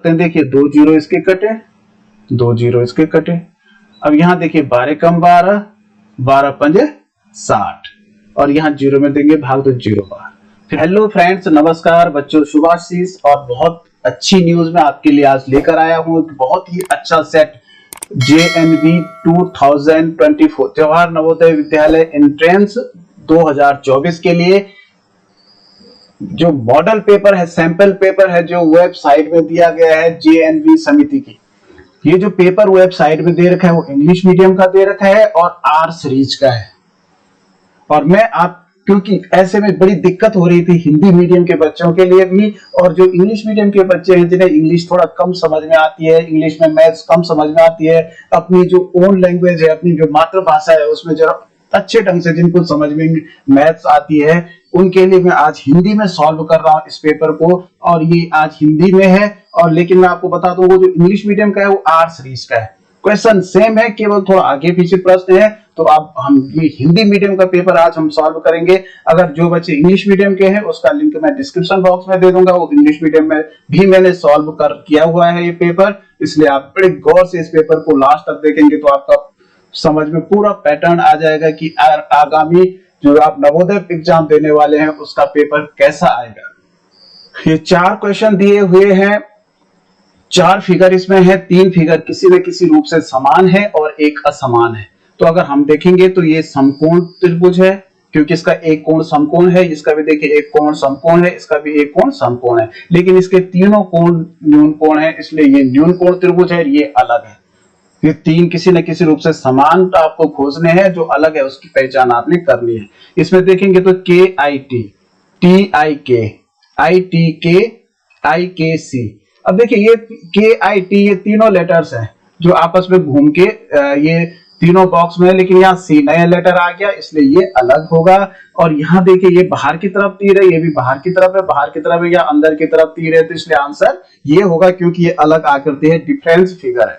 देखिए 2 जीरो इसके कटे, 2 जीरो इसके कटे। अब यहाँ देखिए 12 कम 12, 12 पंजे 60 और यहाँ जीरो में देंगे भाग तो जीरो बाहर। हेलो फ्रेंड्स, नमस्कार बच्चों, शुभाशीष। और बहुत अच्छी न्यूज मैं आपके लिए आज लेकर आया हूँ। बहुत ही अच्छा set JNV 2024 Jawahar Navodaya Vidyalaya entrance 2024 के लिए जो मॉडल पेपर है, सैंपल पेपर है, जो वेबसाइट में दिया गया है JNV समिति की। ये जो पेपर वेबसाइट में दे रखा है वो इंग्लिश मीडियम का दे रखा है और आर सीरीज का है। और मैं क्योंकि ऐसे में बड़ी दिक्कत हो रही थी हिंदी मीडियम के बच्चों के लिए भी, और जो इंग्लिश मीडियम के बच्चे हैं जिन्हें इंग्लिश थोड़ा कम समझ में आती है, इंग्लिश में मैथ्स कम समझ में आती है, अपनी जो ओन लैंग्वेज है, अपनी जो मातृभाषा है उसमें जरा अच्छे ढंग से जिनको समझ में मैथ्स आती है, उनके लिए मैं आज हिंदी में सॉल्व कर रहा हूँ इस पेपर को। और ये आज हिंदी में है, और लेकिन मैं आपको बता दूं वो जो इंग्लिश मीडियम का है वो आर सीरीज का है। क्वेश्चन सेम है, केवल थोड़ा आगे पीछे प्रश्न है। तो अब हम ये हिंदी मीडियम का पेपर आज हम सॉल्व करेंगे। अगर जो बच्चे इंग्लिश मीडियम के हैं उसका लिंक मैं डिस्क्रिप्शन बॉक्स में दे दूंगा। वो इंग्लिश मीडियम में भी मैंने सॉल्व किया हुआ है ये पेपर, इसलिए आप बड़े गौर से इस पेपर को लास्ट तक देखेंगे तो आपका समझ में पूरा पैटर्न आ जाएगा कि आगामी जो आप नवोदय एग्जाम देने वाले हैं उसका पेपर कैसा आएगा। ये 4 क्वेश्चन दिए हुए हैं, 4 फिगर इसमें है, 3 फिगर किसी न किसी रूप से समान है और एक असमान है। तो अगर हम देखेंगे तो ये समकोण त्रिभुज है, क्योंकि इसका एक कोण समकोण है, इसका भी देखिए एक कोण समकोण है, इसका भी एक कोण समकोण है, लेकिन इसके तीनों कोण न्यून कोण है, इसलिए ये न्यून कोण त्रिभुज है, ये अलग है। ये 3 किसी न किसी रूप से समान आपको खोजने हैं, जो अलग है उसकी पहचान आपने करनी है। इसमें देखेंगे तो KIT, TIK, ITK, IKC। अब देखिए ये KIT ये तीनों लेटर्स हैं जो आपस में घूम के ये तीनों बॉक्स में है, लेकिन यहाँ C नया लेटर आ गया इसलिए ये अलग होगा। और यहाँ देखिए ये बाहर की तरफ तीर है, ये भी बाहर की तरफ है, बाहर की तरफ है या अंदर की तरफ तीर है, तो इसलिए आंसर ये होगा, क्योंकि ये अलग आकृति है, डिफरेंस फिगर है।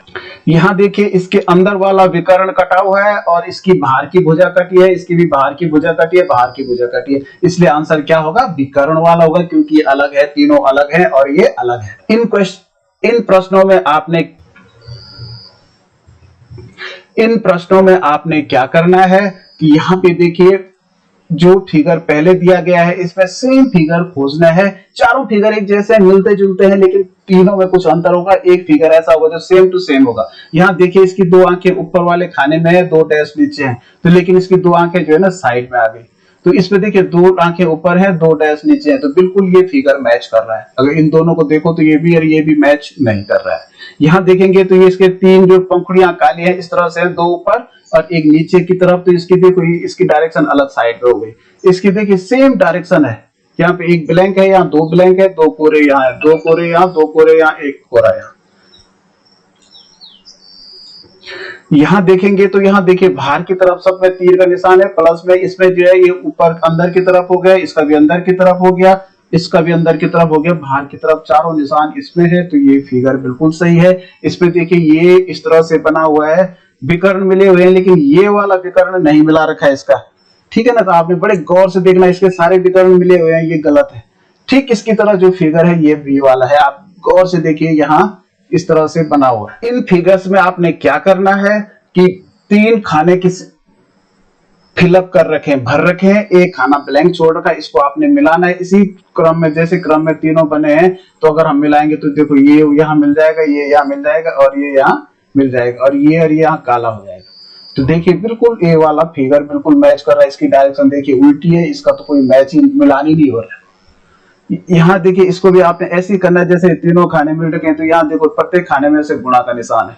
यहाँ देखिए इसके अंदर वाला विकर्ण कटा हुआ है और इसकी बाहर की भुजा कटी है, इसकी भी बाहर की भुजा कटी है, बाहर की भुजा कटी है, इसलिए आंसर क्या होगा, विकर्ण वाला होगा, क्योंकि ये अलग है, तीनों अलग है और ये अलग है। इन प्रश्नों में आपने क्या करना है कि यहाँ पे देखिए जो फिगर पहले दिया गया है इसमें सेम फिगर खोजना है। चारों फिगर एक जैसे मिलते जुलते हैं, लेकिन तीनों में कुछ अंतर होगा। एक फिगर ऐसा होगा जो सेम टू सेम होगा। यहाँ देखिए इसकी 2 आंखें ऊपर वाले खाने में है, 2 डैश नीचे हैं, तो लेकिन इसकी 2 आंखें जो है ना साइड में आ गई। तो इसमें देखिए 2 आंखें ऊपर है, 2 डैश नीचे है, तो बिल्कुल ये फिगर मैच कर रहा है। अगर इन दोनों को देखो तो ये भी और ये भी मैच नहीं कर रहा है। यहाँ देखेंगे तो ये इसके 3 जो पंखुड़ियां काली है इस तरह से, 2 ऊपर और एक नीचे की तरफ, तो इसकी देखो इसकी डायरेक्शन अलग साइड पे हो गई। इसकी देखिए सेम डायरेक्शन है, यहाँ पे एक ब्लैंक है, यहाँ 2 ब्लैंक है, 2 कोरे यहाँ है, 2 कोरे यहाँ, 2 कोरे यहाँ, 1 कोरा यहाँ। यहाँ देखेंगे तो यहाँ देखिए बाहर की तरफ सब में तीर का निशान है, प्लस में इसमें जो है ये ऊपर अंदर की तरफ हो गया, इसका भी अंदर की तरफ हो गया, इसका भी अंदर की तरफ हो गया, बाहर की तरफ चारों निशान इसमें है, तो ये फिगर बिल्कुल सही है। इसमें देखिए ये इस तरह से बना हुआ है, विकर्ण मिले हुए हैं, लेकिन ये वाला विकर्ण नहीं मिला रखा है इसका, ठीक है ना। तो आपने बड़े गौर से देखना, इसके सारे विकर्ण मिले हुए हैं, ये गलत है। ठीक इसकी तरह जो फिगर है ये बी वाला है, आप गौर से देखिए यहाँ इस तरह से बना हुआ है। इन फिगर्स में आपने क्या करना है कि 3 खाने किस फिलअप कर रखे, भर रखे हैं, एक खाना ब्लैंक छोड़ रखा है, इसको आपने मिलाना है इसी क्रम में, जैसे क्रम में तीनों बने हैं। तो अगर हम मिलाएंगे तो देखो ये यहाँ मिल जाएगा, ये यहाँ मिल जाएगा और ये यहाँ मिल जाएगा, और ये यहाँ काला हो जाएगा। तो देखिए बिल्कुल ए वाला फिगर बिल्कुल मैच कर रहा है। इसकी डायरेक्शन देखिए उल्टी है, इसका तो कोई मैच ही मिलान ही नहीं हो रहा है। यहाँ देखिए इसको भी आपने ऐसे ही करना है, जैसे तीनों खाने मिल रखे हैं, तो यहाँ देखो प्रत्येक खाने में से गुणा का निशान है,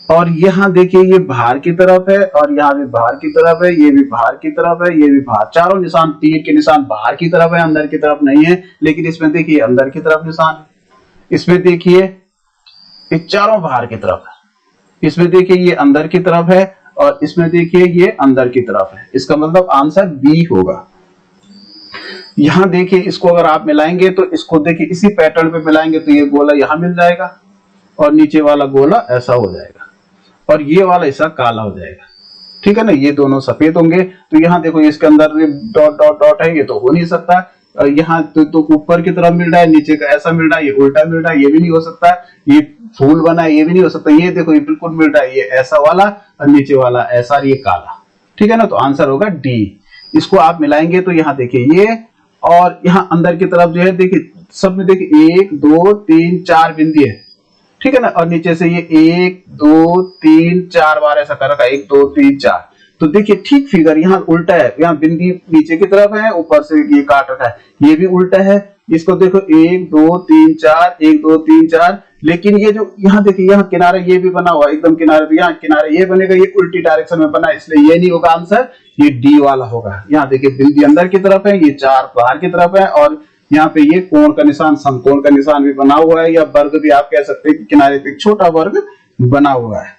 और यहाँ देखिए ये बाहर की तरफ है और यहाँ भी बाहर की तरफ है, ये भी बाहर की तरफ है, ये भी बाहर, चारों निशान तीर के निशान बाहर की तरफ है, अंदर की तरफ नहीं है। लेकिन इसमें देखिए अंदर की तरफ निशान है, इसमें देखिए ये चारों बाहर की तरफ है, इसमें देखिए ये अंदर की तरफ है और इसमें देखिए ये अंदर की तरफ है। इसका मतलब आंसर बी होगा। यहाँ देखिए इसको अगर आप मिलाएंगे तो इसको देखिए इसी पैटर्न पे मिलाएंगे तो ये गोला यहाँ मिल जाएगा और नीचे वाला गोला ऐसा हो जाएगा और ये वाला हिस्सा काला हो जाएगा, ठीक है ना। ये दोनों सफेद होंगे, तो यहाँ देखो इसके अंदर डॉट डॉट डॉट है, ये तो हो नहीं सकता। यहाँ तो ऊपर की तरफ मिल रहा है, नीचे का ऐसा मिल रहा है, ये उल्टा मिल रहा है, ये भी नहीं हो सकता। ये फूल बना है, ये भी नहीं हो सकता। ये देखो, ये बिल्कुल मिल रहा है, ये ऐसा वाला और नीचे वाला ऐसा और ये काला। ठीक है ना, तो आंसर होगा डी। इसको आप मिलाएंगे तो यहाँ देखिए ये, और यहाँ अंदर की तरफ जो है देखिए सब में देखिए 1 2 3 4 बिंदी है। ठीक है ना, और नीचे से ये 1 2 3 4 बार ऐसा कर रखा है, 1 2 3 4। तो देखिए ठीक फिगर यहाँ उल्टा है, यहाँ बिंदी नीचे की तरफ है, ऊपर से ये काट रखा है, ये भी उल्टा है। इसको देखो 1 2 3 4 1 2 3 4, लेकिन ये जो यहाँ देखिए यहाँ किनारा ये भी बना हुआ है एकदम किनारे, तो यहाँ किनारे ये बनेगा, ये उल्टी डायरेक्शन में बना है, इसलिए ये नहीं होगा आंसर, ये डी वाला होगा। यहाँ देखिए बिंदी अंदर की तरफ है, ये 4 बाहर की तरफ है, और यहाँ पे ये कोण का निशान, समकोण का निशान भी बना हुआ है, या वर्ग भी आप कह सकते हैं कि किनारे पे एक छोटा वर्ग बना हुआ है।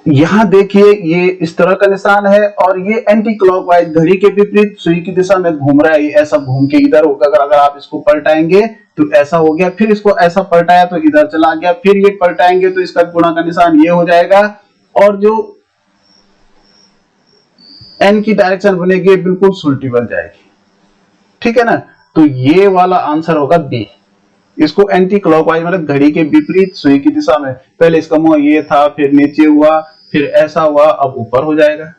यहाँ देखिए ये इस तरह का निशान है, और ये एंटी क्लॉकवाइज घड़ी के विपरीत सुई की दिशा में घूम रहा है, ये ऐसा घूम के इधर होगा। अगर आप इसको पलटाएंगे तो ऐसा हो गया, फिर इसको ऐसा पलटाया तो इधर चला गया, फिर ये पलटाएंगे तो इसका गुणा का निशान ये हो जाएगा, और जो एन की डायरेक्शन बनेगी बिल्कुल उल्टी बन जाएगी। ठीक है ना, तो ये वाला आंसर होगा बी। इसको एंटी क्लॉकवाइज मतलब घड़ी के विपरीत सुई की दिशा में, पहले इसका मुंह ये था, फिर नीचे हुआ, फिर ऐसा हुआ, अब ऊपर हो जाएगा।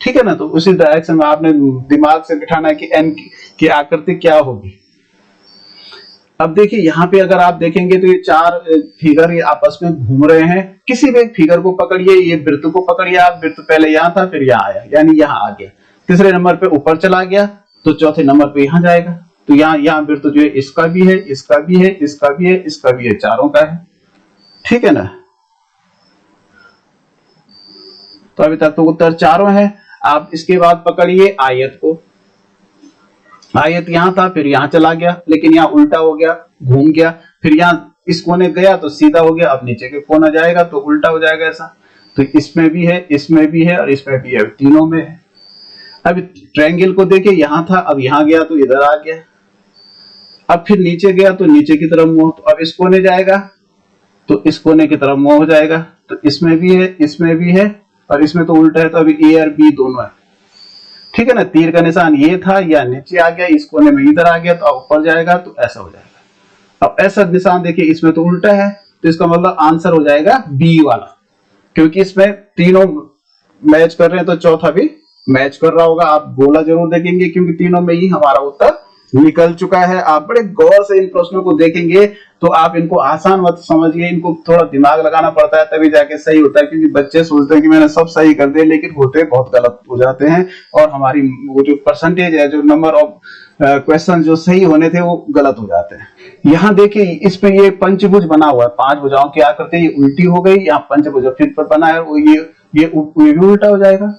ठीक है ना, तो उसी डायरेक्शन में आपने दिमाग से बिठाना है कि एन की आकृति क्या होगी। अब देखिए यहाँ पे अगर आप देखेंगे तो ये 4 फिगर ये आपस में घूम रहे हैं। किसी भी एक फिगर को पकड़िए, ये वृत्त को पकड़िए आप, वृत्त पहले यहाँ था फिर यहाँ आया, यानी यहाँ आ गया, तीसरे नंबर पे ऊपर चला गया, तो चौथे नंबर पे यहाँ जाएगा। तो यहाँ वृत्त जो है इसका भी है, इसका भी है, इसका भी है, इसका भी है, चारों का है। ठीक है ना, तो अभी तक तो उत्तर चारों है। आप इसके बाद पकड़िए आयत को। आयत यहाँ था फिर यहाँ चला गया, लेकिन यहाँ उल्टा हो गया, घूम गया, फिर यहाँ इस कोने गया तो सीधा हो गया, अब नीचे के कोना जाएगा तो उल्टा हो जाएगा ऐसा। तो इसमें भी है, इसमें भी है और इसमें भी है, तीनों में है। अब ट्रायंगल को देखिए, यहाँ था अब यहाँ गया तो इधर आ गया, अब फिर नीचे गया तो नीचे की तरफ मुंह, तो अब इस कोने जाएगा तो इस कोने की तरफ मुंह हो जाएगा। तो इसमें भी है, इसमें भी है, और इसमें तो उल्टा है, तो अभी ए और बी दोनों है। ठीक है ना, तीर का निशान ये था, या नीचे आ गया, इस कोने में इधर आ गया, तो अब ऊपर जाएगा तो ऐसा हो जाएगा। अब ऐसा निशान देखिए, इसमें तो उल्टा है, तो इसका मतलब आंसर हो जाएगा बी वाला, क्योंकि इसमें तीनों मैच कर रहे हैं, तो चौथा भी मैच कर रहा होगा। आप गोला जरूर देखेंगे, क्योंकि तीनों में ही हमारा उत्तर निकल चुका है। आप बड़े गौर से इन प्रश्नों को देखेंगे तो आप इनको आसान मत समझिए, इनको थोड़ा दिमाग लगाना पड़ता है, तभी जाके सही होता है। क्योंकि बच्चे सोचते हैं कि मैंने सब सही कर दिया, लेकिन होते बहुत गलत हो जाते हैं, और हमारी वो जो परसेंटेज है, जो नंबर ऑफ क्वेश्चन जो सही होने थे वो गलत हो जाते हैं। यहाँ देखिए इसमें ये पंचभुज बना हुआ है, 5 भुजाओं की आकृति, ये उल्टी हो गई, यहाँ पंचभुज फिर पर बना है, ये भी उल्टा हो जाएगा।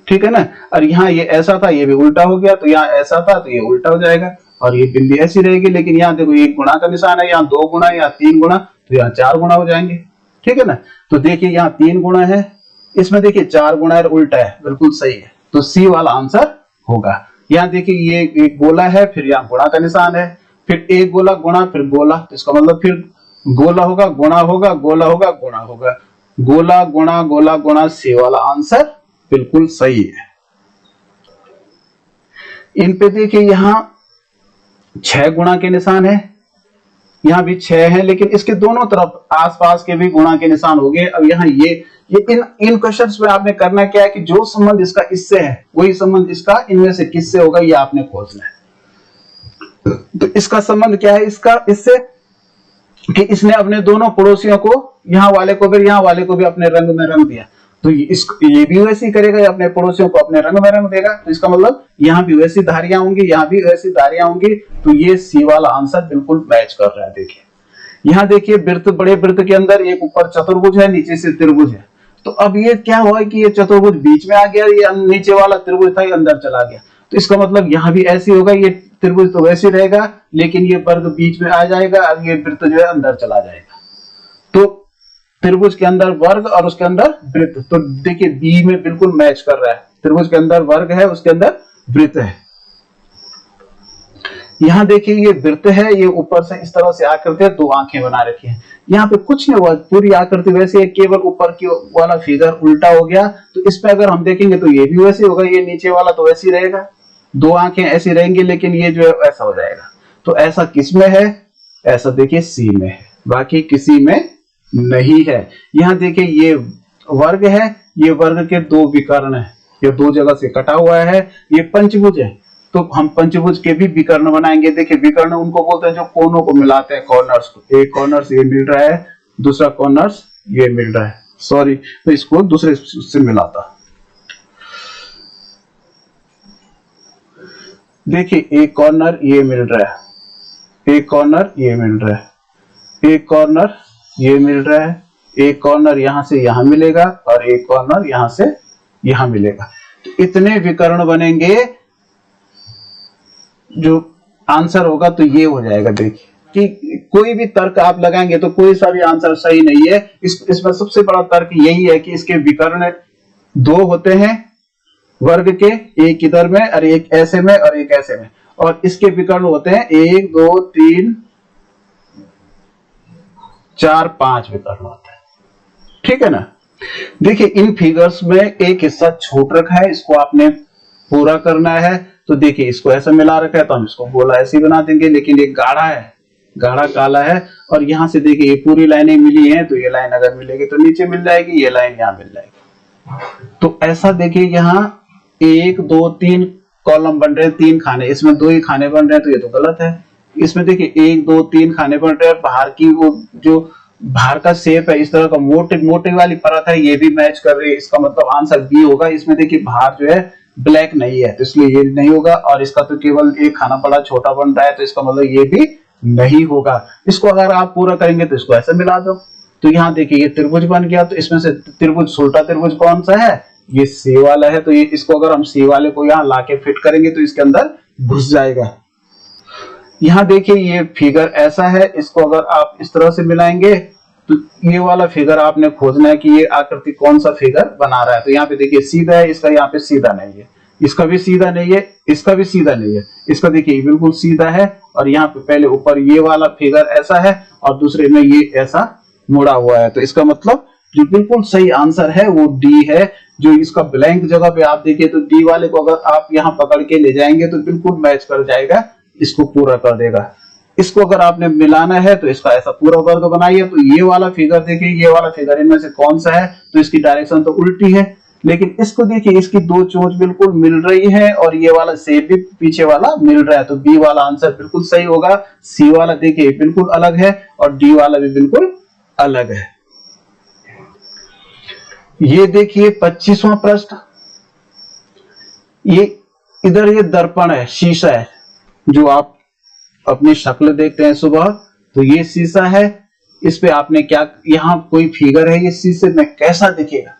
ठीक है ना, और यहाँ ये ऐसा था, ये भी उल्टा हो गया, तो यहाँ ऐसा था तो ये उल्टा हो जाएगा, और ये बिंदी ऐसी रहेगी। लेकिन यहाँ देखो एक गुणा का निशान है, यहाँ 2 गुणा, यहाँ 3 गुणा, तो यहाँ 4 गुणा हो जाएंगे। ठीक है ना, तो देखिए यहाँ 3 गुणा है, इसमें देखिए 4 गुणा है, उल्टा है, बिल्कुल सही है, तो सी वाला आंसर होगा। यहाँ देखिए ये एक गोला है, फिर यहाँ गुणा का निशान है, फिर एक गोला गुणा फिर गोला, तो इसका मतलब फिर गोला होगा, गुणा होगा, गोला होगा, गुणा होगा, गोला गुणा गोला गुणा, सी वाला आंसर बिल्कुल सही है। इन पे देखिए यहाँ 6 गुणा के निशान है, यहाँ भी 6 है, लेकिन इसके दोनों तरफ आसपास के भी गुणा के निशान हो गए। अब यहाँ ये इन क्वेश्चंस में आपने करना क्या है कि जो संबंध इसका इससे है वही संबंध इसका इनमें से किससे होगा, ये आपने खोजना है। तो इसका संबंध क्या है इसका इससे, कि इसने अपने दोनों पड़ोसियों को, यहाँ वाले को भी यहाँ वाले को भी अपने रंग में रंग दिया, तो ये भी वैसे ही करेगा, या अपने पड़ोसियों को अपने रंग में रंग देगा। तो इसका मतलब यहाँ भी वैसी धारियां होंगी, यहाँ भी वैसी धारियां होंगी, तो ये सी वाला आंसर बिल्कुल मैच कर रहा है। देखिए यहाँ देखिए वृत्त, बड़े वृत्त के अंदर एक ऊपर चतुर्भुज है, नीचे से त्रिभुज है, तो अब ये क्या हुआ कि ये चतुर्भुज बीच में आ गया, ये नीचे वाला त्रिभुज था ये अंदर चला गया, तो इसका मतलब यहाँ भी ऐसे होगा, ये त्रिभुज तो वैसे रहेगा, लेकिन ये वर्ग बीच में आ जाएगा और ये वृत्त जो है अंदर चला जाएगा। तो त्रिभुज के अंदर वर्ग और उसके अंदर वृत्त, तो देखिए बी में बिल्कुल मैच कर रहा है, त्रिभुज के अंदर वर्ग है, उसके अंदर वृत्त है। यहाँ देखिए ये वृत्त है, ये ऊपर से इस तरह से आकृति है, 2 आंखें बना रखी हैं, यहाँ पे कुछ नहीं हुआ, पूरी आकृति वैसे है, केवल ऊपर की वाला फिगर उल्टा हो गया। तो इसमें अगर हम देखेंगे तो ये भी वैसे होगा, ये नीचे वाला तो वैसे ही रहेगा, दो आंखें ऐसी रहेंगी, लेकिन ये जो है ऐसा हो जाएगा। तो ऐसा किस में है? ऐसा देखिए सी में है, बाकी किसी में नहीं है। यहाँ देखिए ये वर्ग है, ये वर्ग के दो विकर्ण है, ये दो जगह से कटा हुआ है। ये पंचभुज है, तो हम पंचभुज के भी विकर्ण बनाएंगे। देखिए विकर्ण उनको बोलते हैं जो कोनों को मिलाते हैं, कॉर्नर्स को। एक कॉर्नर्स ये मिल रहा है, दूसरा कॉर्नर्स ये मिल रहा है, सॉरी तो इसको दूसरे से मिलाता। देखिए एक कॉर्नर ये मिल रहा है, एक कॉर्नर ये मिल रहा है, एक कॉर्नर ये मिल रहा है, एक कॉर्नर यहां से यहां मिलेगा और एक कॉर्नर यहां से यहां मिलेगा। तो इतने विकर्ण बनेंगे, जो आंसर होगा तो ये हो जाएगा। देखिए कि कोई भी तर्क आप लगाएंगे तो कोई सा भी आंसर सही नहीं है। इसमें सबसे बड़ा तर्क यही है कि इसके विकर्ण दो होते हैं वर्ग के, एक इधर में और एक ऐसे में और एक ऐसे में, और इसके विकर्ण होते हैं 1 2 3 4 5 विकर्ण होते हैं। ठीक है ना। देखिए इन फिगर्स में एक हिस्सा छोड़ रखा है, इसको आपने पूरा करना है। तो देखिए इसको ऐसा मिला रखा है तो हम इसको गोला ऐसे ही बना देंगे, लेकिन ये गाढ़ा है, गाढ़ा काला है। और यहां से देखिए ये पूरी लाइनें मिली हैं, तो ये लाइन अगर मिलेगी तो नीचे मिल जाएगी, ये लाइन यहां मिल जाएगी। तो ऐसा देखिए यहाँ 1 2 3 कॉलम बन रहे हैं, 3 खाने, इसमें 2 ही खाने बन रहे हैं, तो ये तो गलत है। इसमें देखिए 1 2 3 खाने बन रहे हैं, बाहर की वो जो बाहर का शेप है इस तरह का मोटे मोटे वाली परत है, ये भी मैच कर रही है, इसका मतलब आंसर बी होगा। इसमें देखिए बाहर जो है ब्लैक नहीं है, तो इसलिए ये नहीं होगा। और इसका तो केवल एक खाना बड़ा छोटा बन रहा है, तो इसका मतलब ये भी नहीं होगा। इसको अगर आप पूरा करेंगे तो इसको ऐसे मिला दो, तो यहाँ देखिए ये त्रिभुज बन गया। तो इसमें से त्रिभुज, उल्टा त्रिभुज कौन सा है? ये सी वाला है। तो ये इसको अगर हम सी वाले को यहाँ लाके फिट करेंगे तो इसके अंदर घुस जाएगा। यहाँ देखिए ये फिगर ऐसा है, इसको अगर आप इस तरह से मिलाएंगे तो ये वाला फिगर आपने खोजना है कि ये आकृति कौन सा फिगर बना रहा है। तो यहाँ पे देखिए सीधा है, इसका यहाँ पे सीधा नहीं है, इसका भी सीधा नहीं है, इसका भी सीधा नहीं है, इसका देखिए बिल्कुल सीधा है। और यहाँ पे पहले ऊपर ये वाला फिगर ऐसा है और दूसरे में ये ऐसा मुड़ा हुआ है। तो इसका मतलब जो बिल्कुल सही आंसर है वो डी है। जो इसका ब्लैंक जगह पे आप देखिए तो डी वाले को अगर आप यहाँ पकड़ के ले जाएंगे तो बिल्कुल मैच कर जाएगा, इसको पूरा कर देगा। इसको अगर आपने मिलाना है तो इसका ऐसा पूरा वर्ग बनाइए। तो ये वाला फिगर देखिए, ये वाला फिगर इनमें से कौन सा है? तो इसकी डायरेक्शन तो उल्टी है, लेकिन इसको देखिए इसकी दो चोंच बिल्कुल मिल रही है और ये वाला शेप भी पीछे वाला मिल रहा है। तो बी वाला आंसर बिल्कुल सही होगा। सी वाला देखिए बिल्कुल अलग है और डी वाला भी बिल्कुल अलग है। ये देखिए 25वां प्रश्न, ये इधर ये दर्पण है, शीशा है, जो आप अपनी शक्ल देखते हैं सुबह, तो ये शीशा है। इस पे आपने क्या, यहाँ कोई फिगर है, ये शीशे में कैसा दिखेगा?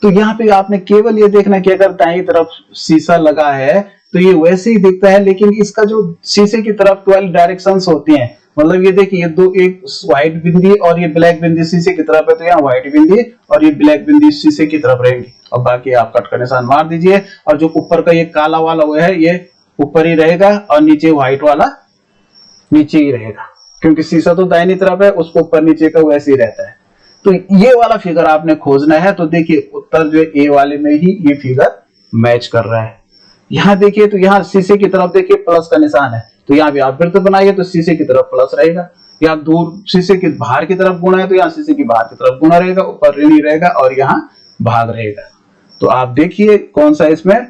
तो यहाँ पे आपने केवल ये देखना कि अगर दाईं तरफ शीशा लगा है तो ये वैसे ही दिखता है, लेकिन इसका जो शीशे की तरफ 12 डायरेक्शंस होती हैं, मतलब ये देखिए ये दो, एक व्हाइट बिंदी और ये ब्लैक बिंदी शीशे की तरफ है, तो यहाँ व्हाइट बिंदी और ये ब्लैक बिंदी शीशे की तरफ रहेंगी। और बाकी आप कट का निशान मार दीजिए। और जो ऊपर का ये काला वाला वो है, ये ऊपर ही रहेगा और नीचे व्हाइट वाला नीचे ही रहेगा, क्योंकि शीशा तो दाहिनी तरफ है, उसको ऊपर नीचे का वैसे ही रहता है। तो ये वाला फिगर आपने खोजना है। तो देखिए उत्तर जो ए वाले में ही ये फिगर मैच कर रहा है। यहाँ देखिए तो यहाँ शीशे की तरफ देखिए प्लस का निशान है, तो यहाँ भी आप वृत्त बनाइए तो शीशे की तरफ प्लस रहेगा। यहाँ दूर शीशे के बाहर की तरफ गुणा है, तो यहाँ शीशे की बाहर की तरफ गुणा रहेगा, ऊपर ऋण रहेगा और यहाँ भाग रहेगा। तो आप देखिए कौन सा इसमें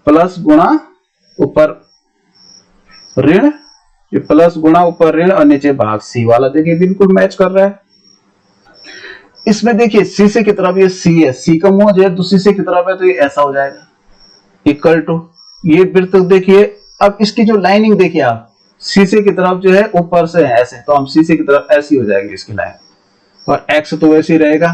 प्लस गुणा ऊपर ऋण, ये प्लस गुणा ऊपर ऋण और नीचे भाग। सी वाला देखिए बिल्कुल मैच कर रहा है। इसमें देखिए शीशे की तरफ ये सी है, सी का मुंह जो है शीशे की तरफ है, तो ये ऐसा हो जाएगा इक्वल टू ये वृत्त देखिए। अब इसकी जो लाइनिंग देखिए आप, शीशे की तरफ जो है ऊपर से है ऐसे, तो हम शीशे की तरफ ऐसी हो जाएगी इसकी लाइन, और एक्स तो वैसे ही रहेगा।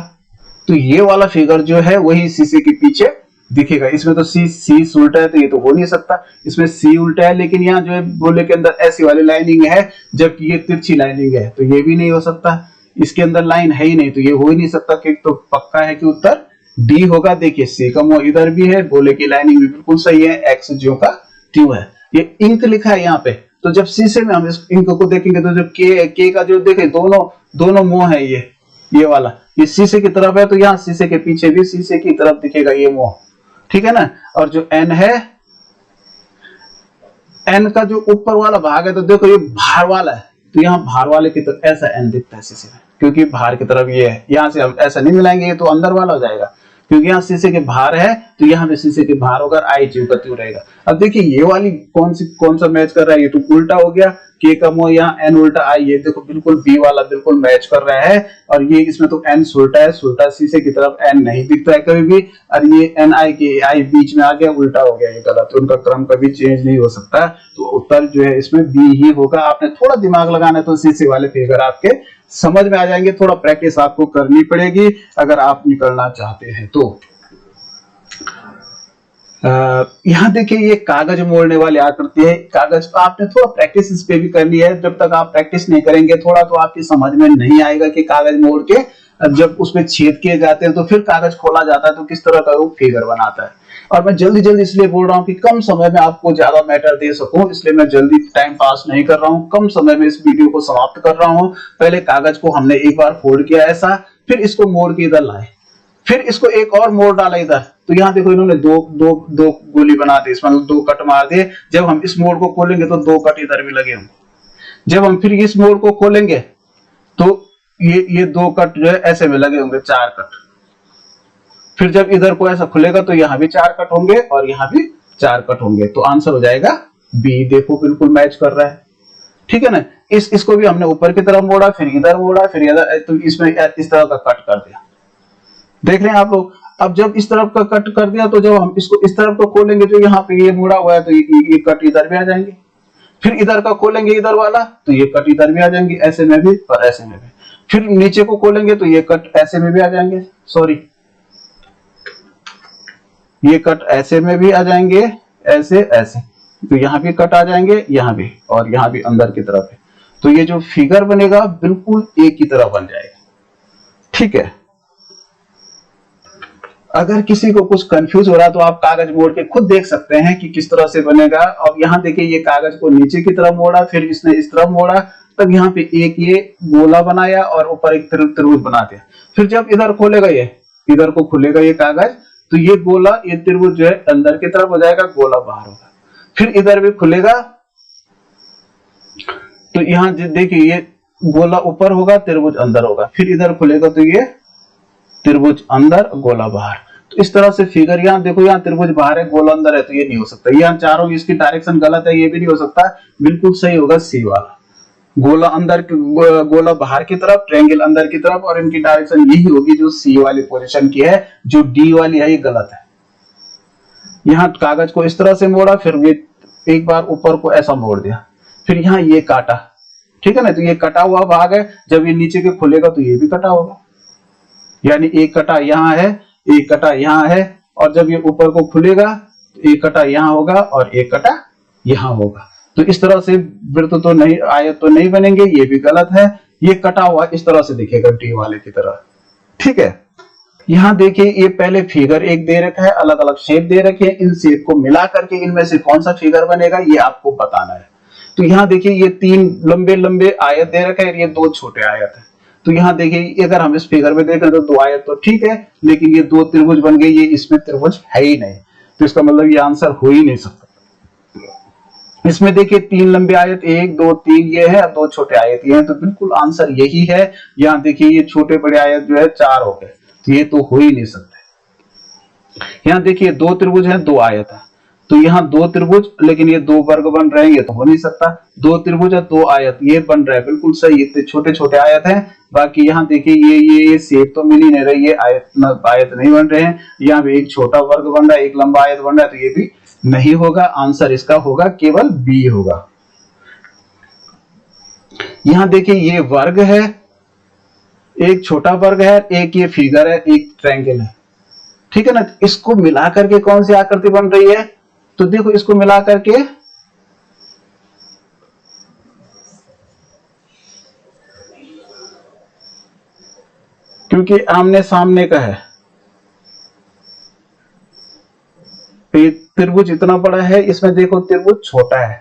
तो ये वाला फिगर जो है वही शीशे के पीछे दिखेगा। इसमें तो सी उल्टा है, तो ये तो हो नहीं सकता। इसमें सी उल्टा है, लेकिन यहाँ जो है गोले के अंदर ऐसी वाली लाइनिंग है, जबकि ये तिरछी लाइनिंग है, तो ये भी नहीं हो सकता। इसके अंदर लाइन है ही नहीं, तो ये हो ही नहीं सकता। कि तो पक्का है कि उत्तर डी होगा। देखिए सी का मुंह इधर भी है, गोले की लाइनिंग भी बिल्कुल सही है, एक्स ज्यों का त्यों है। ये इंक लिखा है यहाँ पे, तो जब शीशे में हम इस इंक को देखेंगे तो जो के का जो देखे दोनों मुंह है, ये वाला ये शीशे की तरफ है, तो यहाँ शीशे के पीछे भी शीशे की तरफ दिखेगा ये मुंह, ठीक है ना। और जो एन है, एन का जो ऊपर वाला भाग है तो देखो ये भार वाला है, तो यहाँ भार वाले की तरफ ऐसा एन दिखता है शीशे में, क्योंकि भार की तरफ ये है। यहाँ से हम ऐसा नहीं मिलाएंगे, ये तो अंदर वाला हो जाएगा, क्योंकि यहाँ शीशे के भार है तो यहाँ पे शीशे के भार होगा, आई ट्यू का ट्यू रहेगा। अब देखिए ये वाली कौन सा मैच कर रहा है, ये तो उल्टा हो गया, के कम हो यहाँ एन उल्टा आई, ये देखो बिल्कुल बी वाला बिल्कुल मैच कर रहा है। और ये इसमें तो एन सुल्टा है, सुल्टा शीशे की तरफ एन नहीं दिखता है कभी भी, और ये एन आई के आई बीच में आ गया, उल्टा हो गया, ये गलत, तो उनका क्रम कभी चेंज नहीं हो सकता। तो उत्तर जो है इसमें बी ही होगा। आपने थोड़ा दिमाग लगाना है तो शीशे वाले फिगर आपके समझ में आ जाएंगे, थोड़ा प्रैक्टिस आपको करनी पड़ेगी अगर आप निकलना चाहते हैं तो। यहाँ देखिए ये कागज मोड़ने वाली आकृति है, कागज आपने थोड़ा प्रैक्टिस इस पे भी करनी है। जब तक आप प्रैक्टिस नहीं करेंगे थोड़ा तो आपकी समझ में नहीं आएगा कि कागज मोड़ के जब उसमें छेद किए जाते हैं तो फिर कागज खोला जाता है तो किस तरह का वो फिगर बनाता है। और मैं जल्दी जल्दी इसलिए बोल रहा हूँ कि कम समय में आपको ज्यादा मैटर दे सकूं, इसलिए मैं जल्दी टाइम पास नहीं कर रहा हूँ, कम समय में इस वीडियो को समाप्त कर रहा हूँ। पहले कागज को हमने एक बार फोल्ड किया ऐसा, फिर इसको मोड़ के इधर लाए, फिर इसको एक और मोड़ डाला इधर, तो यहाँ देखो इन्होंने दो गोली बना दी, इसमें दो कट मार दिए। जब हम इस मोड़ को खोलेंगे तो दो कट इधर भी लगे होंगे। जब हम फिर इस मोड़ को खोलेंगे तो ये दो कट जो है ऐसे में लगे होंगे, चार कट। फिर जब इधर को ऐसा खुलेगा तो यहाँ भी चार कट होंगे और यहाँ भी चार कट होंगे, तो आंसर हो जाएगा बी। देखो बिल्कुल मैच कर रहा है, ठीक है ना। इसको भी हमने ऊपर की तरफ मोड़ा, फिर इधर मोड़ा, फिर इधर, तो इसमें इस तरह का कट कर दिया। देख रहे हैं आप लोग। अब जब इस तरफ का कट कर दिया तो जब हम इसको इस तरफ को खोलेंगे जो यहाँ पे ये मुड़ा हुआ है तो ये कट इधर भी आ जाएंगे। फिर इधर का खोलेंगे इधर वाला तो ये कट इधर भी आ जाएंगे, ऐसे में भी और ऐसे में भी। फिर नीचे को खोलेंगे तो ये कट ऐसे में भी आ जाएंगे, सॉरी ये कट ऐसे में भी आ जाएंगे, ऐसे ऐसे, तो यहाँ भी कट आ जाएंगे, यहाँ भी, और यहाँ भी अंदर की तरफ है। तो ये जो फिगर बनेगा बिल्कुल एक की तरह बन जाएगा, ठीक है। अगर किसी को कुछ कंफ्यूज हो रहा है तो आप कागज मोड़ के खुद देख सकते हैं कि किस तरह से बनेगा। अब यहाँ देखिए ये कागज को नीचे की तरफ मोड़ा, फिर इसने इस तरफ मोड़ा, तब यहाँ पे एक ये गोला बनाया और ऊपर एक त्रिभुज बना दिया। फिर जब इधर खोलेगा, ये इधर को खुलेगा ये कागज, तो ये गोला ये त्रिभुज जो है अंदर की तरफ हो जाएगा, गोला बाहर होगा। फिर इधर भी खुलेगा तो यहाँ देखिए ये गोला ऊपर होगा, त्रिभुज अंदर होगा। फिर इधर खुलेगा तो ये त्रिभुज अंदर, गोला बाहर। तो इस तरह से फिगर, यहाँ देखो यहाँ त्रिभुज बाहर है, गोला अंदर है, तो ये नहीं हो सकता। यहाँ चारों इसकी डायरेक्शन गलत है, ये भी नहीं हो सकता। बिल्कुल सही होगा सी वाला, गोला अंदर, गोला बाहर की तरफ, ट्रायंगल अंदर की तरफ, और इनकी डायरेक्शन यही होगी जो सी वाली पोजीशन की है। जो डी वाली है ये गलत है। यहाँ कागज को इस तरह से मोड़ा, फिर ये एक बार ऊपर को ऐसा मोड़ दिया, फिर यहाँ ये काटा, ठीक है ना। तो ये कटा हुआ भाग है, जब ये नीचे के खुलेगा तो ये भी कटा होगा, यानी एक कटा यहाँ है, एक कटा यहाँ है, और जब ये ऊपर को खुलेगा तो एक कटा यहाँ होगा और एक कटा यहाँ होगा। तो इस तरह से वृत्त तो नहीं, आयत तो नहीं बनेंगे, ये भी गलत है। ये कटा हुआ इस तरह से दिखेगा डी वाले की तरह, ठीक है। यहाँ देखिए ये पहले फिगर एक दे रखा है, अलग अलग शेप दे रखे हैं, इन शेप को मिला करके इनमें से कौन सा फिगर बनेगा ये आपको बताना है। तो यहाँ देखिए ये तीन लंबे लंबे आयत दे रखे हैं, ये दो छोटे आयत है। तो यहाँ देखिए अगर हम इस फिगर में देखें तो दो आयत तो ठीक है, लेकिन ये दो त्रिभुज बन गए, ये इसमें त्रिभुज है ही नहीं, तो इसका मतलब ये आंसर हो ही नहीं सकता। इसमें देखिए तीन लंबे आयत, एक दो तीन ये है, और दो छोटे आयत ये है, तो बिल्कुल आंसर यही है। यहाँ देखिए ये छोटे बड़े आयत जो है चार हो गए, तो ये तो हो ही नहीं सकते। यहाँ देखिए दो त्रिभुज है, दो आयत है, तो यहाँ दो त्रिभुज, लेकिन ये दो वर्ग बन रहे हैं, ये तो हो नहीं सकता। दो त्रिभुज है, दो आयत, ये बन रहा है, बिल्कुल सही, इतने छोटे छोटे आयत हैं। बाकी यहाँ देखिए ये शेप तो मिल ही नहीं रही है, आयत नहीं बन रहे हैं। यहाँ भी एक छोटा वर्ग बन रहा है, एक लंबा आयत बन रहा है, तो ये भी नहीं होगा। आंसर इसका होगा केवल बी होगा। यहाँ देखिए ये वर्ग है, एक छोटा वर्ग है, एक ये फिगर है, एक ट्रायंगल है, ठीक है ना। इसको मिला करके कौन सी आकृति बन रही है, तो देखो इसको मिला करके क्योंकि आमने सामने का है, ये त्रिभुज इतना बड़ा है, इसमें देखो त्रिभुज छोटा है,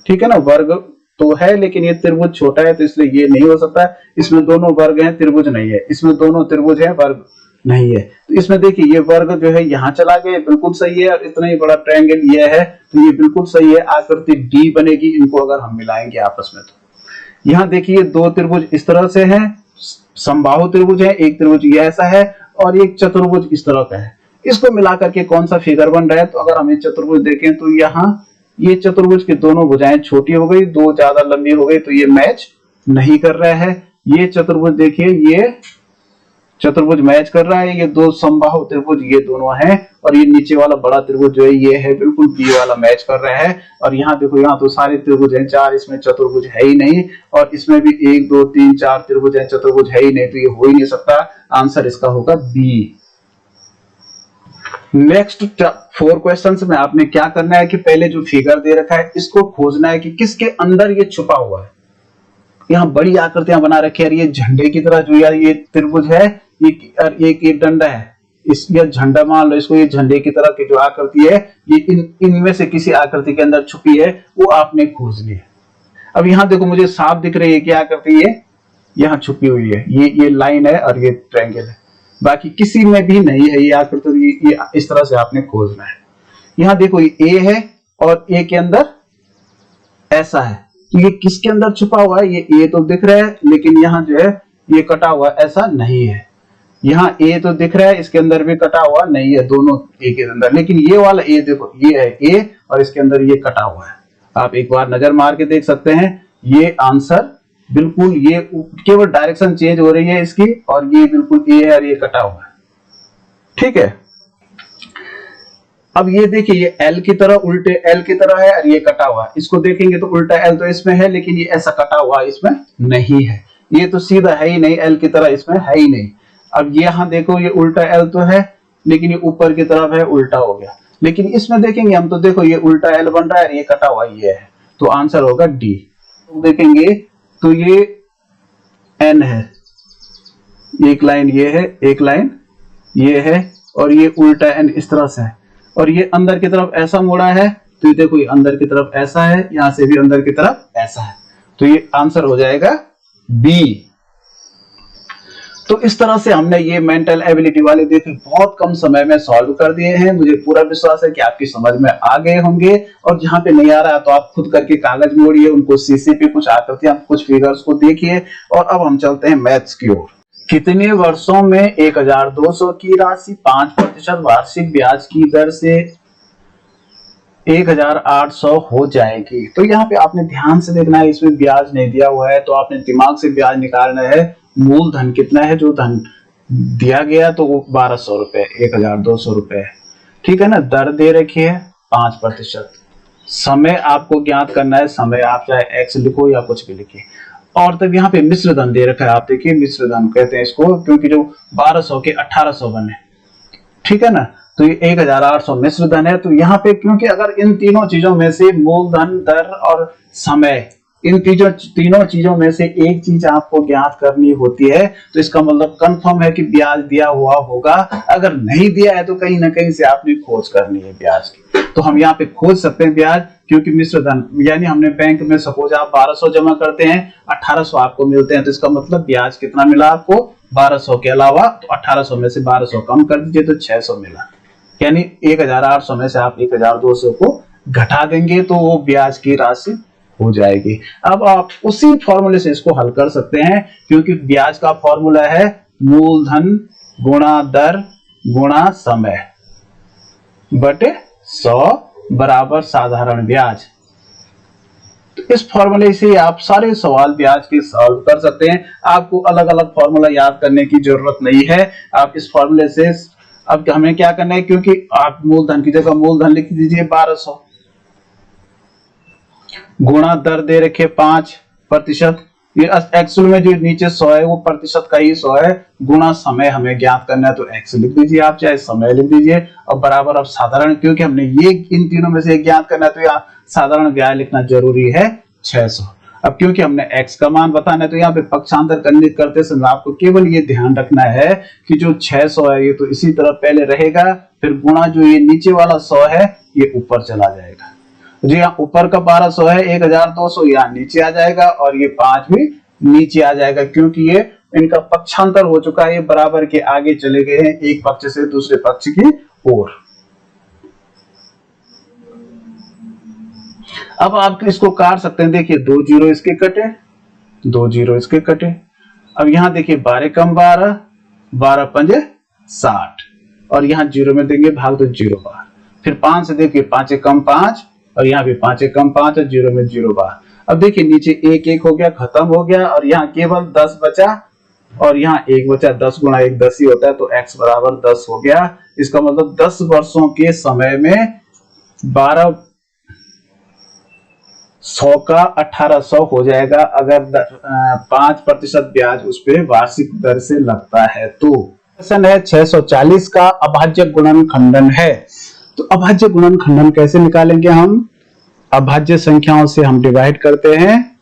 ठीक है ना। वर्ग तो है लेकिन ये त्रिभुज छोटा है, तो इसलिए ये नहीं हो सकता। इसमें दोनों वर्ग हैं, त्रिभुज नहीं है। इसमें दोनों त्रिभुज हैं, वर्ग नहीं है। तो इसमें देखिए ये वर्ग जो है यहाँ चला गया, बिल्कुल सही है, और इतना ही बड़ा ट्रायंगल ये है तो ये बिल्कुल सही है, आकृति डी बनेगी इनको अगर हम मिलाएंगे आपस में। तो यहाँ देखिए दो त्रिभुज इस तरह से हैं, समबाहु त्रिभुज है, एक त्रिभुज ये ऐसा है और एक चतुर्भुज इस तरह का है। इसको मिलाकर के कौन सा फिगर बन रहा है? तो अगर हम ये चतुर्भुज देखें तो यहाँ ये चतुर्भुज की दोनों भुजाएं छोटी हो गई, दो ज्यादा लंबी हो गई, तो ये मैच नहीं कर रहा है। ये चतुर्भुज देखिए, ये चतुर्भुज मैच कर रहा है, ये दो समबाहु त्रिभुज ये दोनों हैं, और ये नीचे वाला बड़ा त्रिभुज जो है ये है बिल्कुल बी वाला मैच कर रहा है। और यहाँ देखो यहाँ तो सारे त्रिभुज हैं, चार, इसमें चतुर्भुज है ही नहीं, और इसमें भी 1 2 3 4 त्रिभुज हैं, चतुर्भुज है ही नहीं, तो ये हो ही नहीं सकता। आंसर इसका होगा बी। नेक्स्ट 4 क्वेश्चंस में आपने क्या करना है कि पहले जो फिगर दे रखा है इसको खोजना है कि किसके अंदर ये छुपा हुआ है। यहाँ बड़ी आकृतियां बना रखी है, ये झंडे की तरह जो यार ये त्रिभुज है, एक डंडा है, इस या झंडा मान लो इसको, ये झंडे की तरह की जो आकृति है ये इनमें से किसी आकृति के अंदर छुपी है, वो आपने खोजनी है। अब यहाँ देखो मुझे साफ दिख रही है क्या आकृति है यहाँ छुपी हुई है, ये लाइन है और ये ट्रायंगल है, बाकी किसी में भी नहीं है ये आकृति, ये इस तरह से आपने खोजना है। यहाँ देखो ये ए है और ए के अंदर ऐसा है, तो ये किसके अंदर छुपा हुआ है? ये ए तो दिख रहा है लेकिन यहाँ जो है ये कटा हुआ ऐसा नहीं है। यहाँ ए तो दिख रहा है, इसके अंदर भी कटा हुआ नहीं है, दोनों ए के अंदर, लेकिन ये वाला ए देखो ये है ए और इसके अंदर ये कटा हुआ है। आप एक बार नजर मार के देख सकते हैं, ये आंसर बिल्कुल, ये केवल डायरेक्शन चेंज हो रही है इसकी, और ये बिल्कुल ए है और ये कटा हुआ है। ठीक है, अब ये देखिए ये एल की तरह, उल्टे एल की तरह है और ये कटा हुआ है। इसको देखेंगे तो उल्टा एल तो इसमें है लेकिन ये ऐसा कटा हुआ इसमें नहीं है, ये तो सीधा है ही नहीं, एल की तरह इसमें है ही नहीं। अब ये यहाँ देखो ये उल्टा एल तो है लेकिन ये ऊपर की तरफ है, उल्टा हो गया। लेकिन इसमें देखेंगे हम तो देखो ये उल्टा एल बन रहा है, ये कटा हुआ ये है, तो आंसर होगा डी। देखेंगे तो ये एन है, एक लाइन ये है, एक लाइन ये है, और ये उल्टा एन इस तरह से है, और ये अंदर की तरफ ऐसा मुड़ा है, तो ये देखो ये अंदर की तरफ ऐसा है, यहां से भी अंदर की तरफ ऐसा है, तो ये आंसर हो जाएगा बी। तो इस तरह से हमने ये मेंटल एबिलिटी वाले देखे बहुत कम समय में सॉल्व कर दिए हैं। मुझे पूरा विश्वास है कि आपकी समझ में आ गए होंगे, और जहां पे नहीं आ रहा है तो आप खुद करके कागज मोड़िए, उनको शीशे पे कुछ आकृतियां, कुछ फिगर्स को देखिए। और अब हम चलते हैं मैथ्स की ओर। कितने वर्षों में 1200 की राशि 5% वार्षिक ब्याज की दर से 1800 हो जाएगी? तो यहाँ पे आपने ध्यान से देखना है, इसमें ब्याज नहीं दिया हुआ है, तो आपने दिमाग से ब्याज निकालना है। मूलधन कितना है जो धन दिया गया, तो वो 1200 रुपए, 1200 रुपए, ठीक है ना। दर दे रखी है 5%। समय आपको ज्ञात करना है, समय आप चाहे x लिखो या कुछ भी लिखिए। और तब यहाँ पे मिश्र धन दे रखा है, आप देखिए मिश्र धन कहते हैं इसको, क्योंकि जो 1200 के 1800 बने, ठीक है ना, तो ये 1800 मिश्र धन है। तो यहाँ पे क्योंकि अगर इन तीनों चीजों में से मूलधन, दर और समय, इन तीनों चीजों में से एक चीज आपको ज्ञात करनी होती है, तो इसका मतलब कंफर्म है कि ब्याज दिया हुआ होगा। अगर नहीं दिया है तो कहीं ना कहीं से आपने खोज करनी है ब्याज की। तो हम यहाँ पे खोज सकते हैं ब्याज, क्योंकि मिश्र धन यानी हमने बैंक में सपोज आप 1200 जमा करते हैं, 1800 आपको मिलते हैं, तो इसका मतलब ब्याज कितना मिला आपको? 1200 के अलावा, तो 1800 में से 1200 कम कर दीजिए तो 600 मिला, यानी 1800 में से आप 1200 को घटा देंगे तो वो ब्याज की राशि हो जाएगी। अब आप उसी फॉर्मूले से इसको हल कर सकते हैं, क्योंकि ब्याज का फॉर्मूला है मूलधन गुणा दर गुणा समय बटे 100 बराबर साधारण ब्याज। तो इस फॉर्मूले से आप सारे सवाल ब्याज के सॉल्व कर सकते हैं। आपको अलग अलग फॉर्मूला याद करने की जरूरत नहीं है, आप इस फॉर्मूले से। अब हमें क्या करना है, क्योंकि आप मूलधन की जगह मूलधन लिख दीजिए 1200, गुणा दर दे रखे 5%, ये एक्चुअल में जो नीचे 100 है वो प्रतिशत का ही 100 है, गुणा समय हमें ज्ञात करना है, तो x लिख दीजिए आप, चाहे समय लिख दीजिए, और बराबर अब साधारण, क्योंकि हमने ये इन तीनों में से एक ज्ञात करना है तो यहाँ साधारण ब्याज लिखना जरूरी है 600। अब क्योंकि हमने x का मान बताना है, तो यहाँ पे पक्षांतर करते समय आपको केवल ये ध्यान रखना है कि जो 600 है ये तो इसी तरह पहले रहेगा, फिर गुणा जो ये नीचे वाला 100 है ये ऊपर चला जाएगा। जी यहाँ ऊपर का 1200 है, 1200 यहाँ नीचे आ जाएगा, और ये 5 भी नीचे आ जाएगा, क्योंकि ये इनका पक्षांतर हो चुका है, ये बराबर के आगे चले गए हैं एक पक्ष से दूसरे पक्ष की ओर। अब आप इसको काट सकते हैं, देखिए 2 जीरो इसके कटे, 2 जीरो इसके कटे। अब यहां देखिए 12 कम 12, 12 पंजे 60 और यहाँ जीरो में देंगे भाग तो 0 बार। फिर 5 से देखिए 5 कम 5 और यहाँ भी 5 कम 5 और जीरो में 0 बार। अब देखिए नीचे 1 1 हो गया, खत्म हो गया और यहाँ केवल 10 बचा और यहाँ 1 बचा। 10 गुणा 1 10 ही होता है, तो x बराबर 10 हो गया। इसका मतलब 10 वर्षों के समय में 12 100 का 1800 हो जाएगा अगर 5% ब्याज उस पे वार्षिक दर से लगता है। तो क्वेश्चन है 640 का अभाज्य गुणनखंडन है। तो अभाज्य गुणनखंडन कैसे निकालेंगे हम? अभाज्य संख्याओं से हम डिवाइड करते हैं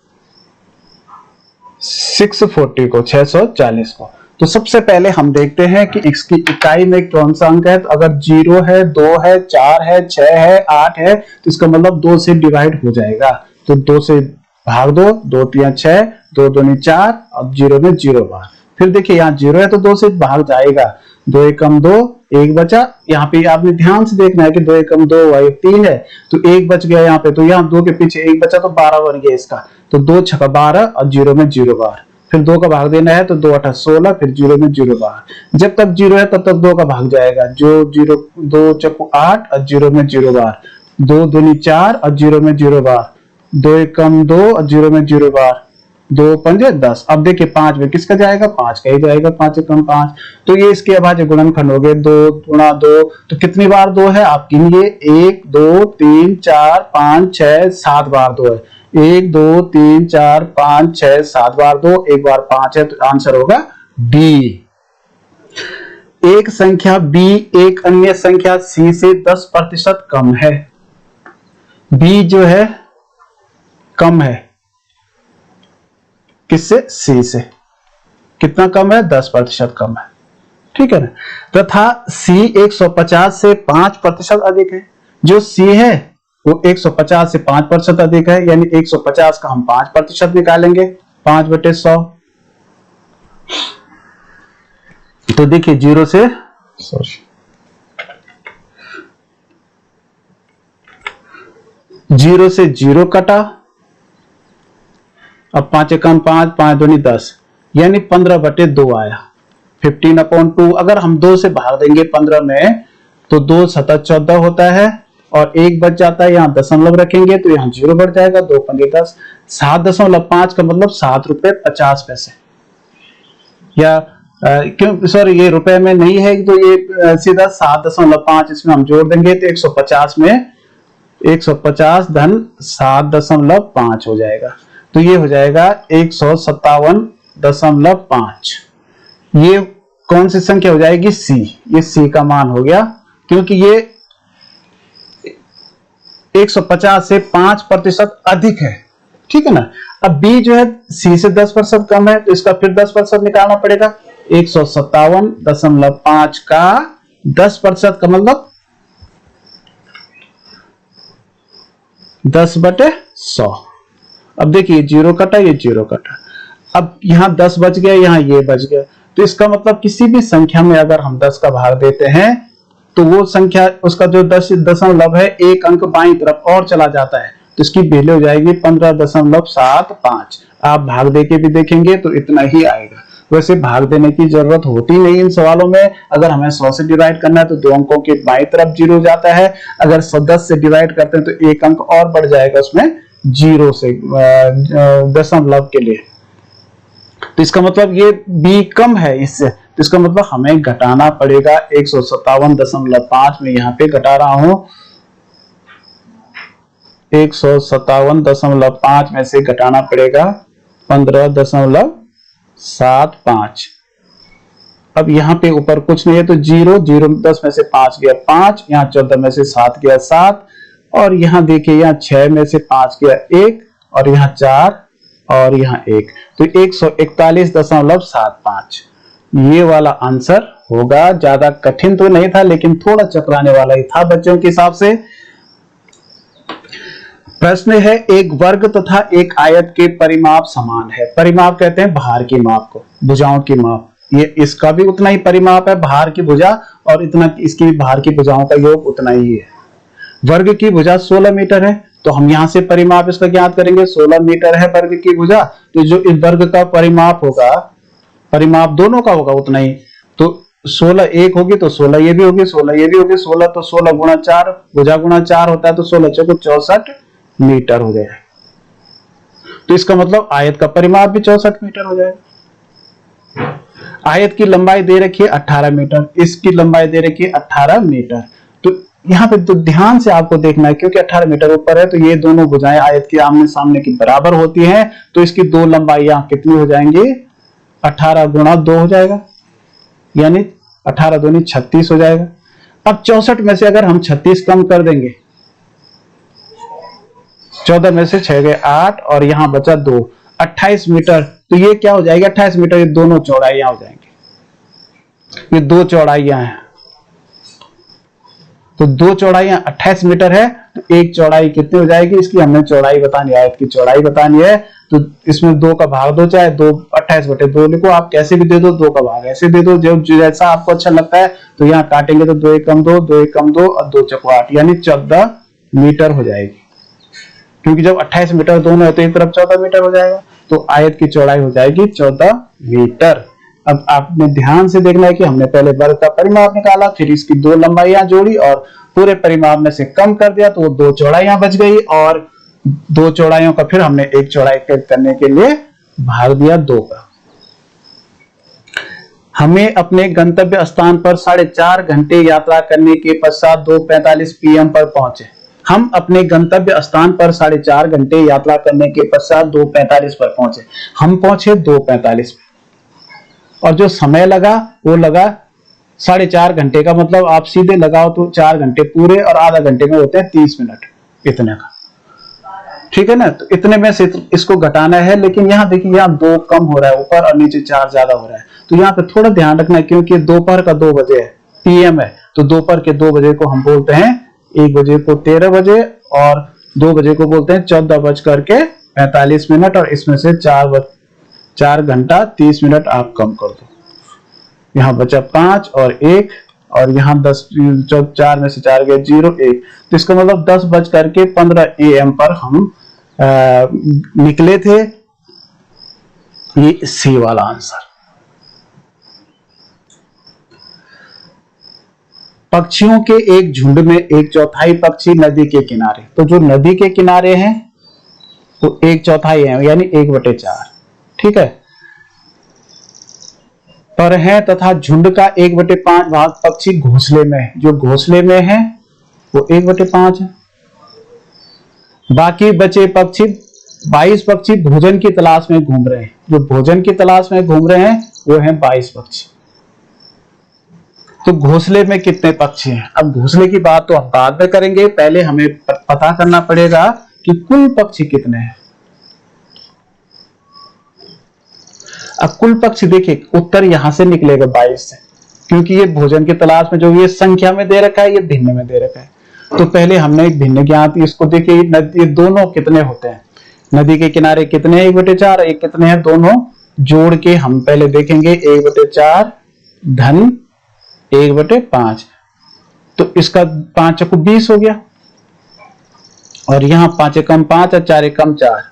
640 को, 640 को। तो सबसे पहले हम देखते हैं कि इसकी इकाई में कौन सा अंक है। तो अगर 0 है, 2 है, 4 है, 6 है, 8 है तो इसका मतलब 2 से डिवाइड हो जाएगा। तो 2 से भाग दो, 2 3 6, 2 2 4, अब 0 में 0 बार। फिर देखिए यहाँ 0 है तो 2 से भाग जाएगा, 2 एकम 2, 1 बचा। यहाँ पे आपने ध्यान से देखना है कि 2 एकम 2 और 3 है तो 1 बच गया यहाँ पे। तो यहाँ 2 के पीछे 1 बचा तो 12 बन गया इसका। तो 2 छक्का 12 और 0 में 0 बार। फिर 2 का भाग देना है तो 2 8 16, फिर 0 में 0 बार। जब तक 0 है तब तक 2 का भाग जाएगा, जो 0 2 चक्कू 8 और 0 में 0 बार, 2 दूनी 4 और 0 में 0 बार, 2 एकम 2 और 0 में 0 बार, 2 पंजे 10। अब देखिए 5 में किसका जाएगा? 5 का ही जाएगा, 5 एकम 5। तो ये इसके अभाज्य गुणनखंड हो गए। 2 गुणा 2 तो कितनी बार 2 है आप गिनिए? 1 2 3 4 5 6 7 बार 2 है। 1 2 3 4 5 6 7 बार 2, एक बार 5 है तो आंसर होगा डी। एक संख्या बी एक अन्य संख्या सी से 10% कम है। बी जो है कम है किससे? सी से। कितना कम है? 10% कम है, ठीक है ना। तथा सी 150 से 5% अधिक है। जो सी है वो 150 से 5% अधिक है, यानी 150 का हम 5% निकालेंगे, 5/100। तो देखिए 0 से 0 कटा। अब 5 एकम 5, 5 दूनी 10, यानी 15/2 आया, 15/2। अगर हम 2 से भाग देंगे 15 में तो 2 7 14 होता है और 1 बच जाता है। यहाँ दशमलव रखेंगे तो यहाँ 0 बढ़ जाएगा, 2 पंजे 10। 7.5 का मतलब 7 रुपए 50 पैसे। या क्यों सॉरी, ये रुपए में नहीं है तो ये सीधा 7.5 इसमें हम जोड़ देंगे तो 150 में 150 धन 7.5 हो जाएगा। तो ये हो जाएगा 157.5। ये कौन सी संख्या हो जाएगी? सी। ये सी का मान हो गया क्योंकि ये 150 से 5% अधिक है, ठीक है ना। अब बी जो है सी से 10% कम है तो इसका फिर 10% निकालना पड़ेगा। 157.5 का 10% का मतलब 10/100। अब देखिए 0 कटा, ये 0 कटा। अब यहाँ 10 बच गया, यहाँ ये बच गया। तो इसका मतलब किसी भी संख्या में अगर हम 10 का भाग देते हैं तो वो संख्या उसका जो 10 दशमलव है एक अंक बाईं तरफ और चला जाता है, तो इसकी वैल्यू हो जाएगी 15.75। आप भाग दे के भी देखेंगे तो इतना ही आएगा। वैसे भाग देने की जरूरत होती नहीं इन सवालों में। अगर हमें 100 से डिवाइड करना है तो 2 अंकों के बाईं तरफ 0 जाता है। अगर 10 से डिवाइड करते हैं तो एक अंक और बढ़ जाएगा उसमें 0 से दशमलव के लिए। तो इसका मतलब ये बी कम है इससे, तो इसका मतलब हमें घटाना पड़ेगा। 157.5 में यहाँ पे घटा रहा हूं, 157.5 में से घटाना पड़ेगा 15.75। अब यहाँ पे ऊपर कुछ नहीं है तो 0 0 10 में से 5 गया 5, यहाँ 14 में से 7 गया 7, और यहाँ देखिए यहाँ 6 में से 5 गया 1, और यहाँ 4 और यहाँ 1, तो 141.75 ये वाला आंसर होगा। ज्यादा कठिन तो नहीं था लेकिन थोड़ा चकराने वाला ही था बच्चों के हिसाब से। प्रश्न है, एक वर्ग तथा एक आयत के परिमाप समान है। परिमाप कहते हैं भार की माप को, भुजाओं की माप। ये इसका भी उतना ही परिमाप है, भार की भुजा, और इतना इसकी भार की भुजाओं का योग उतना ही है। वर्ग की भुजा 16 मीटर है, तो हम यहां से परिमाप इसका ज्ञात करेंगे। 16 मीटर है वर्ग की भुजा, तो जो इस वर्ग का परिमाप होगा, परिमाप दोनों का होगा उतना ही। तो 16 एक होगी तो 16 ये भी होगी, 16 ये भी होगी। 16 तो 16 गुणा 4, भुजा गुणा 4 होता है, तो 16 चौको 64 मीटर हो जाएगा। तो इसका मतलब आयत का परिमाप भी 64 मीटर हो जाएगा। आयत की लंबाई दे रखी है 18 मीटर, इसकी लंबाई दे रखी है 18 मीटर। तो यहाँ पे तो ध्यान से आपको देखना है, क्योंकि 18 मीटर ऊपर है, तो ये दोनों भुजाएं आयत की आमने सामने की बराबर होती हैं, तो इसकी दो लंबाइयां कितनी हो जाएंगी? 18 गुणा 2 हो जाएगा, यानी 18 दूनी 36 हो जाएगा। अब 64 में से अगर हम 36 कम कर देंगे, 14 में से 6 गए 8, और यहां बचा 2, 28 मीटर। तो ये क्या हो जाएगा? 28 मीटर, ये दोनों चौड़ाइयां हो जाएंगी। ये दो चौड़ाइयां हैं, तो दो चौड़ाइयां 28 मीटर है, तो एक चौड़ाई कितनी हो जाएगी? इसकी हमने चौड़ाई बतानी है, आयत की चौड़ाई बतानी है। तो इसमें 2 का भाग दो, चाहे 2 28/2 लिखो, आप कैसे भी दे दो, 2 का भाग ऐसे दे दो, जो जैसा आपको अच्छा लगता है। तो यहाँ काटेंगे तो 2 एकम 2, 2 एकम 2 और 2 चौको 8, यानी 14 मीटर हो जाएगी। क्योंकि जब 28 मीटर दोनों है तो एक तरफ 14 मीटर हो जाएगा, तो आयत की चौड़ाई हो जाएगी 14 मीटर। अब आपने ध्यान से देखना है कि हमने पहले वर्ग का परिमाप निकाला, फिर इसकी दो लंबाइयां जोड़ी और पूरे परिमाप में से कम कर दिया, तो वो दो चौड़ाइयां बच गई, और दो चौड़ाइयों का फिर हमने एक चौड़ाई करने के लिए भाग दिया 2 का। हमें अपने गंतव्य स्थान पर 4.5 घंटे यात्रा करने के पश्चात 2:45 PM पर पहुंचे। हम अपने गंतव्य स्थान पर 4.5 घंटे यात्रा करने के पश्चात 2:45 पर पहुंचे। हम पहुंचे 2:45 पे, और जो समय लगा वो लगा 4.5 घंटे का, मतलब आप सीधे लगाओ तो 4 घंटे पूरे, और आधा घंटे में होते हैं 30 मिनट इतने का। ठीक है ना? तो इतने में से इसको घटाना है, लेकिन यहाँ देखिए, यहाँ 2 कम हो रहा है ऊपर और नीचे 4 ज्यादा हो रहा है। तो यहाँ पे थोड़ा ध्यान रखना है, क्योंकि दोपहर का 2 बजे है, PM है, तो दोपहर के 2 बजे को हम बोलते हैं 1 बजे को 13 बजे, और 2 बजे को बोलते हैं 14:45, और इसमें से 4 घंटा 30 मिनट आप कम कर दो। यहाँ बचा 5 और 1, और यहाँ 10, 4 में से 4 गए 0 1, तो इसका मतलब 10:15 AM पर हम निकले थे। ये सी वाला आंसर। पक्षियों के एक झुंड में 1/4 पक्षी नदी के किनारे, तो जो नदी के किनारे हैं वो 1/4 है, यानी 1/4। ठीक है, पर है, तथा झुंड का 1/5 भाग पक्षी घोंसले में है। जो घोंसले में है वो 1/5 है। बाकी बचे पक्षी 22 पक्षी भोजन की तलाश में घूम रहे हैं। जो भोजन की तलाश में घूम रहे हैं वो हैं 22 पक्षी। तो घोंसले में कितने पक्षी हैं? अब घोंसले की बात तो हम बाद में करेंगे, पहले हमें पता करना पड़ेगा कि कुल पक्षी कितने हैं। अब कुल पक्षी देखिए, उत्तर यहां से निकलेगा 22 से, क्योंकि ये भोजन की तलाश में जो ये संख्या में दे रखा है, ये भिन्न में दे रखा है। तो पहले हमने एक भिन्न ज्ञात, इसको देखिए, ये दोनों कितने होते हैं, नदी के किनारे कितने, 1/4, एक कितने हैं, दोनों जोड़ के हम पहले देखेंगे। 1/4 धन 1/5, तो इसका 5 चौको 20 हो गया, और यहाँ 5 एकम 5 और 4 एकम 4,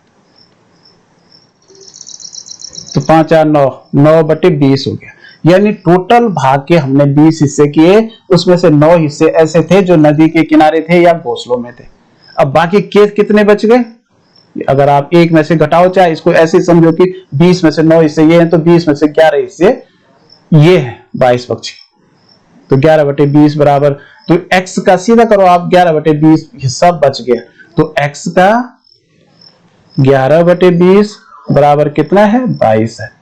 तो 5 4 9, 9/20 हो गया। यानी टोटल भाग के हमने 20 हिस्से किए, उसमें से 9 हिस्से ऐसे थे जो नदी के किनारे थे या घोंसलों में थे। अब बाकी के कितने बच गए? अगर आप 1 में से घटाओ, चाहे इसको ऐसे समझो कि 20 में से 9 हिस्से ये हैं, तो 20 में से 11 हिस्से ये हैं 22 पक्षी, तो 11/20 बराबर, तो x का सीधा करो आप, 11/20 हिस्सा बच गया, तो x का 11/20 बराबर कितना है? 22 है।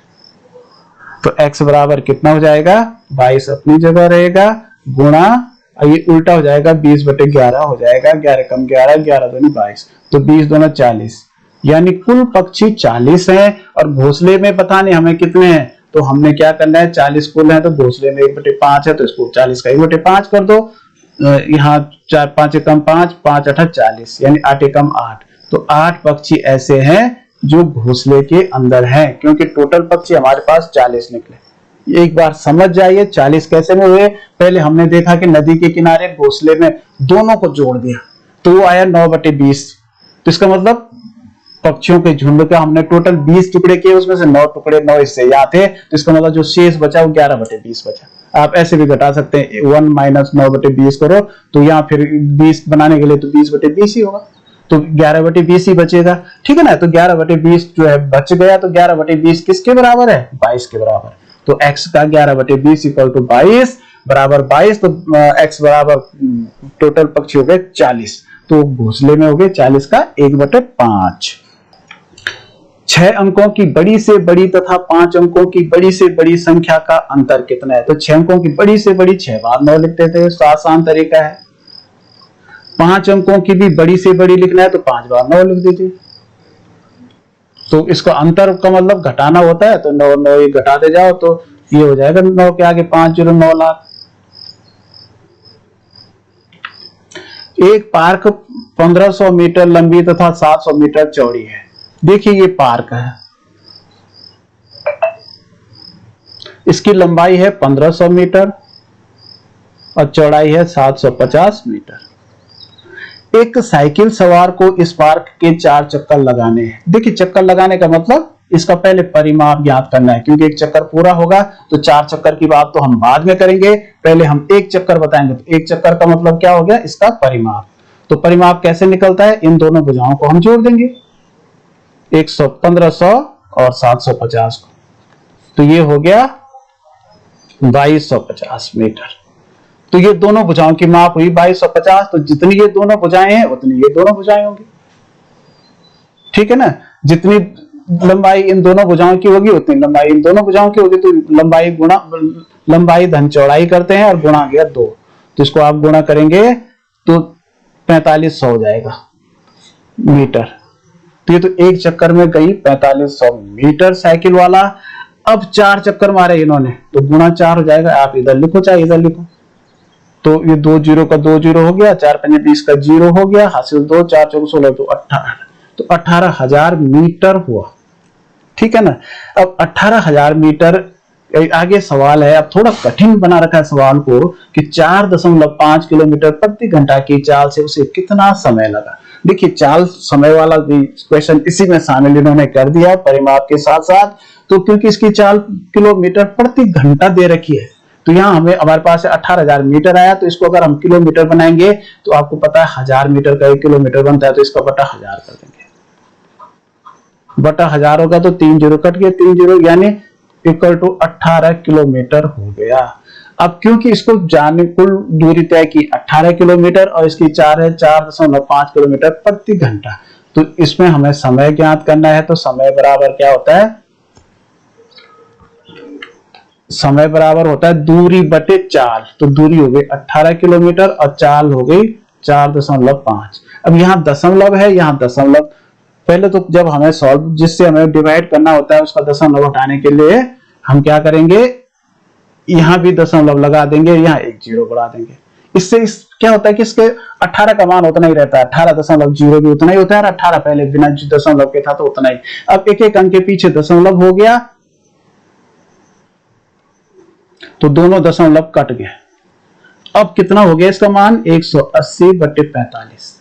तो x बराबर कितना हो जाएगा? 22 अपनी जगह रहेगा, गुणा, ये उल्टा हो जाएगा, 20/11 हो जाएगा, 11 कम 11, 11 दूनी 22, तो 20 दूना 40, यानी कुल पक्षी 40 हैं। और घोंसले में पता नहीं हमें कितने हैं, तो हमने क्या करना है, 40 कुल है, तो घोंसले में 1/5 है, तो इसको 40 का 1/5 कर दो। यहाँ 4 5 एकम 5, 5 8 40, यानी 8 एकम 8, तो 8 पक्षी ऐसे हैं जो घोंसले के अंदर हैं, क्योंकि टोटल पक्षी हमारे पास 40 निकले। एक बार समझ जाइए 40 कैसे में हुए। पहले हमने देखा कि नदी के किनारे घोंसले में दोनों को जोड़ दिया तो वो आया 9/20। तो इसका मतलब पक्षियों के झुंड का हमने टोटल 20 टुकड़े किए, उसमें से 9 टुकड़े 9 हिस्से यहाँ थे, तो इसका मतलब जो शेष बचा वो 11/20 बचा। आप ऐसे भी घटा सकते हैं, 1 माइनस 9/20 करो तो यहाँ फिर 20 बनाने के लिए तो 20/20 ही होगा, तो 11/20 ही बचेगा। ठीक है ना, तो 11/20 जो है बच गया, तो 11/20 किसके बराबर है? 22 के बराबर। तो x का 11/20 इक्वल टू 22 बराबर 22, तो x बराबर टोटल पक्षी हो गए 40, तो घोंसले में हो गए 40 का 1/5। 6 अंकों की बड़ी से बड़ी तथा 5 अंकों की बड़ी से बड़ी संख्या का अंतर कितना है? तो 6 अंकों की बड़ी से बड़ी 6 बार 9 लिखते थे, तो आसान तरीका है। 5 अंकों की भी बड़ी से बड़ी लिखना है तो 5 बार 9 लिख दीजिए। तो इसको अंतर का मतलब घटाना होता है, तो 9 9 ये घटाते जाओ तो ये हो जाएगा 9 के आगे 5 0 9 लाख। एक पार्क 1500 मीटर लंबी तथा 700 मीटर चौड़ी है। देखिए ये पार्क है, इसकी लंबाई है 1500 मीटर और चौड़ाई है 750 मीटर। एक साइकिल सवार को इस पार्क के 4 चक्कर लगाने हैं। देखिए चक्कर लगाने का मतलब इसका पहले परिमाप ज्ञात करना है, क्योंकि एक चक्कर पूरा होगा तो 4 चक्कर की बात तो हम बाद में करेंगे, पहले हम एक चक्कर बताएंगे। तो एक चक्कर का मतलब क्या हो गया? इसका परिमाप। तो परिमाप कैसे निकलता है? इन दोनों भुजाओं को हम जोड़ देंगे, 1500 और 750 को, तो ये हो गया 2250 मीटर। तो ये दोनों भुजाओं की माप हुई 2250, तो जितनी ये दोनों भुजाएं हैं उतनी ये दोनों भुजाएं होंगी। ठीक है ना, जितनी लंबाई इन दोनों भुजाओं की होगी उतनी लंबाई इन दोनों भुजाओं की होगी। तो लंबाई गुणा लंबाई धन चौड़ाई करते हैं और गुणा गया 2, तो इसको आप गुणा करेंगे तो 4500 हो जाएगा मीटर। तो ये तो एक चक्कर में गई 4500 मीटर साइकिल वाला। अब 4 चक्कर मारे इन्होंने तो गुणा 4 हो जाएगा, आप इधर लिखो चाहे इधर लिखो। तो ये 2 जीरो का 2 जीरो हो गया, 4 5 20 का 0 हो गया, हासिल 2 4 4 16 तो 18, तो 18,000 मीटर हुआ। ठीक है ना। अब 18,000 मीटर, आगे सवाल है, अब थोड़ा कठिन बना रखा है सवाल को कि 4.5 किलोमीटर प्रति घंटा की चाल से उसे कितना समय लगा। देखिए चाल समय वाला भी क्वेश्चन इसी में शामिल इन्होंने कर दिया परिमाप के साथ साथ। तो क्योंकि इसकी चाल किलोमीटर प्रति घंटा दे रखी है, तो यहाँ हमें हमारे पास 18,000 मीटर आया, तो इसको अगर हम किलोमीटर बनाएंगे तो आपको पता है 1000 मीटर का 1 किलोमीटर बनता है, तो इसका बटा 1000 कर देंगे। बटा 1000 होगा तो 3 जीरो कट गए, 3 जीरो यानी इक्वल टू 18 किलोमीटर हो गया। अब क्योंकि इसको जाने कुल दूरी तय की 18 किलोमीटर और इसकी 4 है 4.5 किलोमीटर प्रति घंटा, तो इसमें हमें समय ज्ञात करना है। तो समय बराबर क्या होता है? समय बराबर होता है दूरी बटे चाल। तो दूरी हो गई 18 किलोमीटर और चाल हो गई 4.5। अब यहाँ दशमलव है, यहाँ दशमलव। पहले तो जब हमें सॉल्व जिससे हमें डिवाइड करना होता है उसका दशमलव हटाने के लिए हम क्या करेंगे, यहां भी दशमलव लगा देंगे, यहाँ 1 जीरो बढ़ा देंगे। इससे क्या होता है कि इसके 18 का मान उतना ही रहता है, 18.0 भी उतना ही होता है, और 18 पहले बिना दशमलव के था तो उतना ही। अब एक एक अंक के पीछे दशमलव हो गया तो दोनों दशमलव कट गए। अब कितना हो गया इसका मान? 180/45।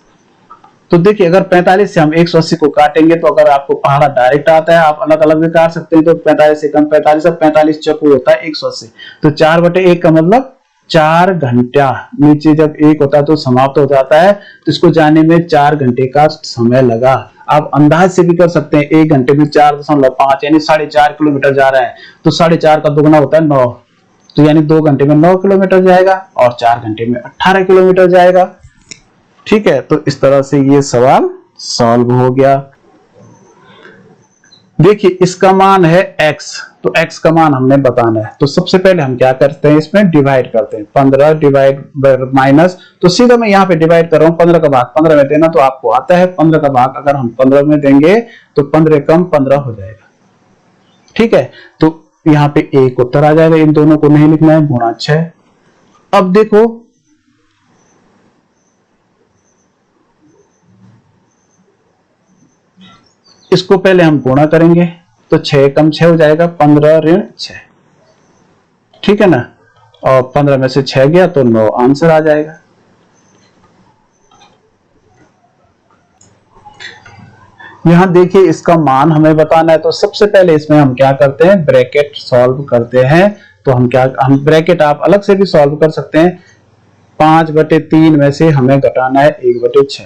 तो देखिए अगर 45 से हम 180 को काटेंगे तो अगर आपको पहाड़ा डायरेक्ट आता है, आप अलग अलग भी काट सकते हैं, तो 45 से कम 45, अब 45 चक्कू होता है 180, तो 4/1 का मतलब 4 घंटा। नीचे जब 1 होता है तो समाप्त हो जाता है, तो इसको जाने में 4 घंटे का समय लगा। आप अंदाज से भी कर सकते हैं, 1 घंटे में 4.5 यानी 4.5 किलोमीटर जा रहा है, तो 4.5 का दुगना होता है 9, तो यानी 2 घंटे में 9 किलोमीटर जाएगा और 4 घंटे में 18 किलोमीटर जाएगा। ठीक है, तो इस तरह से ये सवाल सॉल्व हो गया। देखिए इसका मान है x, तो x का मान हमने बताना है। तो सबसे पहले हम क्या करते हैं, इसमें डिवाइड करते हैं। 15 डिवाइड माइनस, तो सीधा मैं यहाँ पे डिवाइड कर रहा हूँ। 15 का भाग 15 में देना तो आपको आता है। 15 का भाग अगर हम 15 में देंगे तो 15 कम 15 हो जाएगा। ठीक है, तो यहाँ पे एक उत्तर आ जाएगा, इन दोनों को नहीं लिखना है, गुणा 6। अब देखो इसको पहले हम गुणा करेंगे तो 6 कम 6 हो जाएगा 15 ऋण 6, ठीक है ना। और 15 में से 6 गया तो 9 आंसर आ जाएगा। यहां देखिए इसका मान हमें बताना है, तो सबसे पहले इसमें हम क्या करते हैं, ब्रैकेट सॉल्व करते हैं। तो हम ब्रैकेट आप अलग से भी सॉल्व कर सकते हैं। 5/3 में से हमें घटाना है 1/6।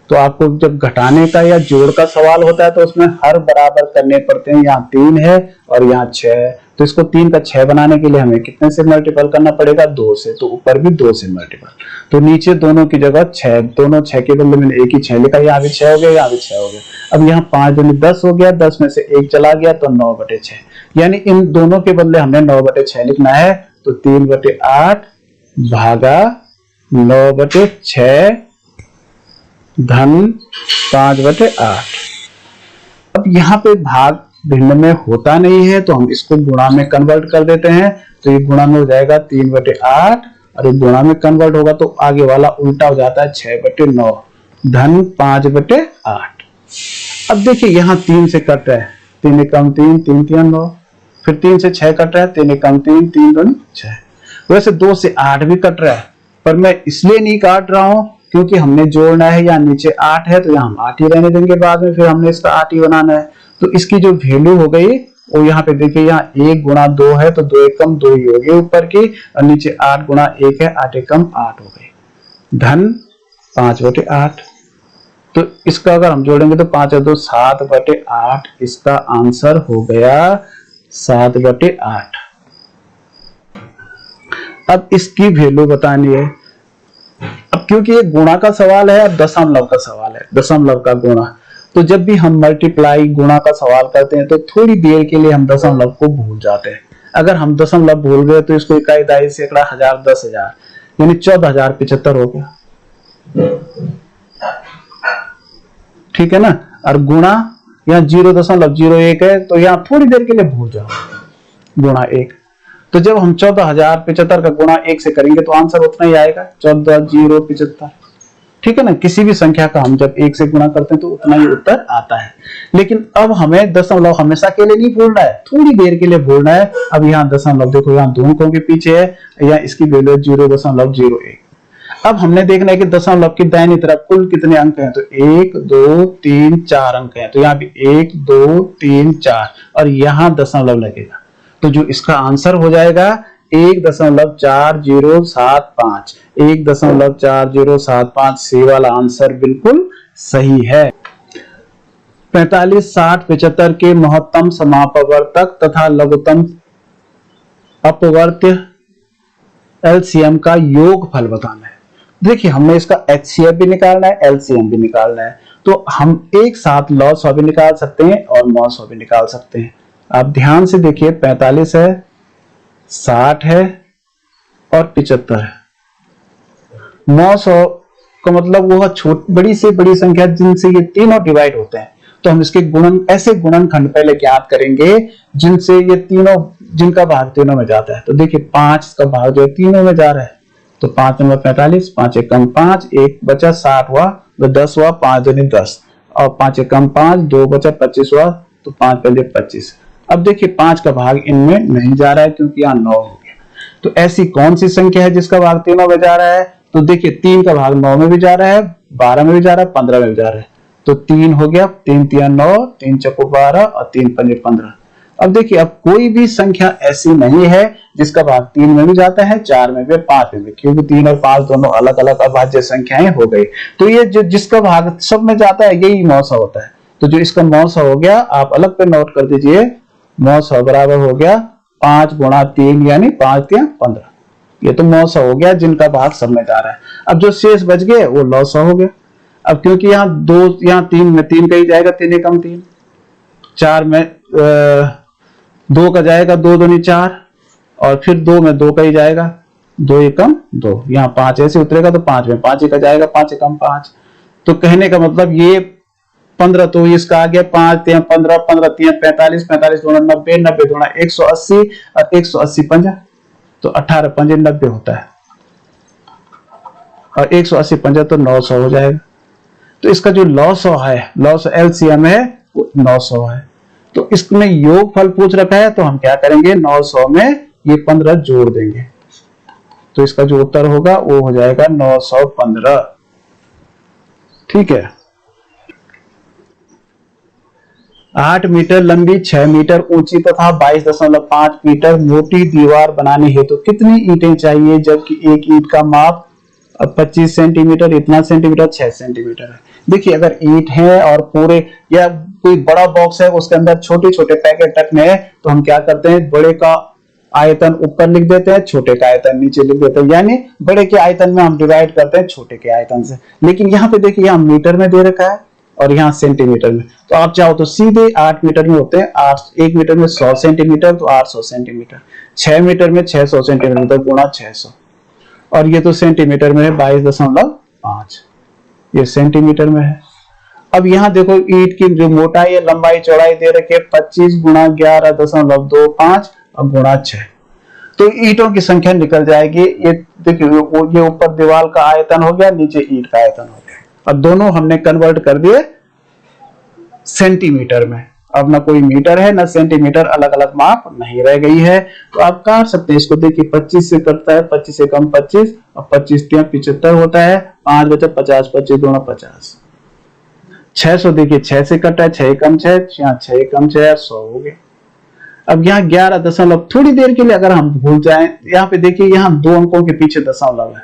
तो आपको जब घटाने का या जोड़ का सवाल होता है तो उसमें हर बराबर करने पड़ते हैं। यहाँ 3 है और यहाँ 6 है, तो इसको 3 का 6 बनाने के लिए हमें कितने से मल्टीपल करना पड़ेगा, 2 से। तो ऊपर भी 2 से मल्टीपल, तो नीचे दोनों की जगह 6, दोनों 6 के बदले मैंने एक ही 6 लिखा, यहाँ भी 6 हो गया, यहाँ भी 6 हो गया। अब यहाँ 5 दूनी 10 हो गया, 10 में से 1 चला गया तो 9/6, यानी इन दोनों के बदले हमें 9/6 लिखना है। तो 3/8 भागा 9/6 धन 5/8। अब यहाँ पे भाग भिन्न में होता नहीं है तो हम इसको गुणा में कन्वर्ट कर देते हैं। तो ये गुणा में हो जाएगा 3/8 और ये गुणा में कन्वर्ट होगा तो आगे वाला उल्टा हो जाता है 6/9 धन 5/8। अब देखिए यहाँ 3 से कट रहा है, 3 एकम 3, 3 3 9, फिर 3 से 6 कट रहा है, 3 एकम 3, 3 2 6। वैसे 2 से 8 भी कट रहा है, पर मैं इसलिए नहीं काट रहा हूं क्योंकि हमने जोड़ना है। यहाँ नीचे 8 है तो यहाँ हम 8 ही रहने देंगे, बाद में फिर हमने इसका 8 ही बनाना है। तो इसकी जो वैल्यू हो गई वो यहाँ पे देखिए, यहाँ 1 गुणा 2 है तो 2 एकम 2 ही हो गई ऊपर की, और नीचे 8 गुणा 1 है, 8 एकम 8 हो गई धन 5/8। तो इसका अगर हम जोड़ेंगे तो 5 और 2 7/8, इसका आंसर हो गया 7/8। अब इसकी वैल्यू बतानी है। अब क्योंकि ये गुणा का सवाल है और दशमलव का सवाल है, दशमलव का गुणा, तो जब भी हम मल्टीप्लाई गुणा का सवाल करते हैं तो थोड़ी देर के लिए हम दशमलव को भूल जाते हैं। अगर हम दशमलव भूल गए तो इसको इकाई, दहाई, सैकड़ा, हजार, 10,000 यानी 14,075 हो गया, ठीक है ना। और गुणा यहाँ 0.01 है तो यहाँ थोड़ी देर के लिए भूल जाओ, गुणा 1। तो जब हम 14,075 का गुणा 1 से करेंगे तो आंसर उतना ही आएगा, 14,075, ठीक है ना। किसी भी संख्या का हम जब 1 से गुणा करते हैं तो उतना ही उत्तर आता है। लेकिन अब हमें दशमलव हमेशा के लिए नहीं भूलना है, थोड़ी देर के लिए भूलना है। अब यहाँ दशमलव देखो, यहाँ 2 अंकों के पीछे है, यहाँ इसकी वैल्यू 0.01। अब हमने देखना है कि दशमलव की दाहिनी तरफ कुल कितने अंक हैं, तो 1 2 3 4 अंक हैं। तो यहाँ भी 1 2 3 4 और यहाँ दशमलव लगेगा, तो जो इसका आंसर हो जाएगा 1.4075, 1.4075। सी वाला आंसर बिल्कुल सही है। 45, 60, 75 के महत्तम समापवर्तक तथा लघुत्तम अपवर्त्य एलसीएम का योगफल बताना है। देखिए हमने इसका एचसीएफ भी निकालना है, एलसीएम भी निकालना है, तो हम एक साथ लॉस भी निकाल सकते हैं और मॉस भी निकाल सकते हैं। आप ध्यान से देखिए, 45 है, 60 है और 75 है। 900 का मतलब वो बड़ी से बड़ी संख्या जिनसे ये तीनों डिवाइड होते हैं। तो हम इसके गुणन, ऐसे गुणनखंड पहले ज्ञात करेंगे जिनसे ये तीनों, जिनका भाग तीनों में जाता है। तो देखिए 5 का भाग जो है तीनों में जा रहा है, तो 5 नंबर 45, 5 एकम 5, 1 बचा 60 हुआ, तो 10 हुआ, 5 दूनी 10 और 5 एकम 5, 2 बचा 25 हुआ, तो 5 पहले 25। अब देखिए 5 का भाग इनमें नहीं जा रहा है क्योंकि यहाँ 9 हो गया। तो ऐसी कौन सी संख्या है जिसका भाग तीनों में जा रहा है, तो देखिए 3 का भाग 9 में भी जा रहा है, 12 में भी जा रहा है, 15 में भी जा रहा है। तो 3 हो गया, 3 3 9, 3 चौको 12 और 3 पंजे 15। अब देखिए अब कोई भी संख्या ऐसी नहीं है जिसका भाग 3 में भी जाता है, 4 में भी, 5 में भी, क्योंकि 3 और 5 दोनों अलग अलग अभाज्य संख्याएं हो गई। तो ये जो जिसका भाग सब में जाता है यही 900 होता है। तो जो इसका 900 हो गया, आप अलग पे नोट कर दीजिए, 900 बराबर हो गया 5 गुणा 3 यानी 5 3 15। ये तो 900 हो गया जिनका भाग सब में जा रहा है। अब जो शेष बच गए वो 900 हो गया। अब क्योंकि यहाँ 3 में 3 का ही जाएगा, 3 एकम 3, 4 में 2 का जाएगा, 2 दूनी 4 और फिर 2 में 2 का ही जाएगा, 2 एकम 2। यहाँ 5 ऐसे उतरेगा तो 5 में 5 का जाएगा, 5 एकम 5। तो कहने का मतलब ये 15, तो इसका आ गया 5 3 15, 15 3 45, 45 दूना 90, 90 दूना 180 और 180 पंजा, तो 18 पंजे 90 होता है और 180 पंजा तो 900 हो जाएगा। तो इसका जो 900 है, 900 एलसीएम है 900 है। तो इसमें योगफल पूछ रखा है, तो हम क्या करेंगे, 900 में ये 15 जोड़ देंगे, तो इसका जो उत्तर होगा वो हो जाएगा 915। ठीक है। 8 मीटर लंबी, 6 मीटर ऊंची तथा 22.5 मीटर मोटी दीवार बनाने हेतु तो कितनी ईंटें चाहिए, जबकि एक ईंट का माप 25 सेंटीमीटर, इतना सेंटीमीटर 6 सेंटीमीटर है। देखिए अगर ईंट है और पूरे या कोई बड़ा बॉक्स है उसके अंदर छोटे छोटे पैकेट रखने हैं, तो हम क्या करते हैं, बड़े का आयतन ऊपर लिख देते हैं, छोटे का आयतन नीचे लिख देते हैं, यानी बड़े के आयतन में हम डिवाइड करते हैं छोटे के आयतन से। लेकिन यहाँ पे देखिए यहाँ मीटर में दे रखा है और यहाँ सेंटीमीटर में, तो आप चाहो तो सीधे 8 मीटर में होते हैं, 1 मीटर में 100 सेंटीमीटर तो 800 सेंटीमीटर, 6 मीटर में 600 सेंटीमीटर तो गुणा 600, और ये तो सेंटीमीटर में है 22.5, ये सेंटीमीटर में है। अब यहाँ देखो ईंट की जो मोटाई है, लंबाई चौड़ाई दे रखे 25 गुणा 11.25 और गुणा 6, तो ईंटों की संख्या निकल जाएगी। ये देखिए ये ऊपर दीवार का आयतन हो गया, नीचे ईंट का आयतन हो गया, अब दोनों हमने कन्वर्ट कर दिए सेंटीमीटर में। अब ना कोई मीटर है ना सेंटीमीटर, अलग अलग माप नहीं रह गई है, तो आप काट सकते हैं इसको। देखिए 25 से कटता है, 25 से कम 25 और 25 × 75 होता है, 5 बचे 50, 25 दूना 50। 600 देखिए 6 से कटा है, 6 कम 6, 6 कम 6, 100 हो गए। अब यहाँ 11 दशमलव, थोड़ी देर के लिए अगर हम भूल जाएं, यहाँ पे देखिए यहाँ 2 अंकों के पीछे दशमलव है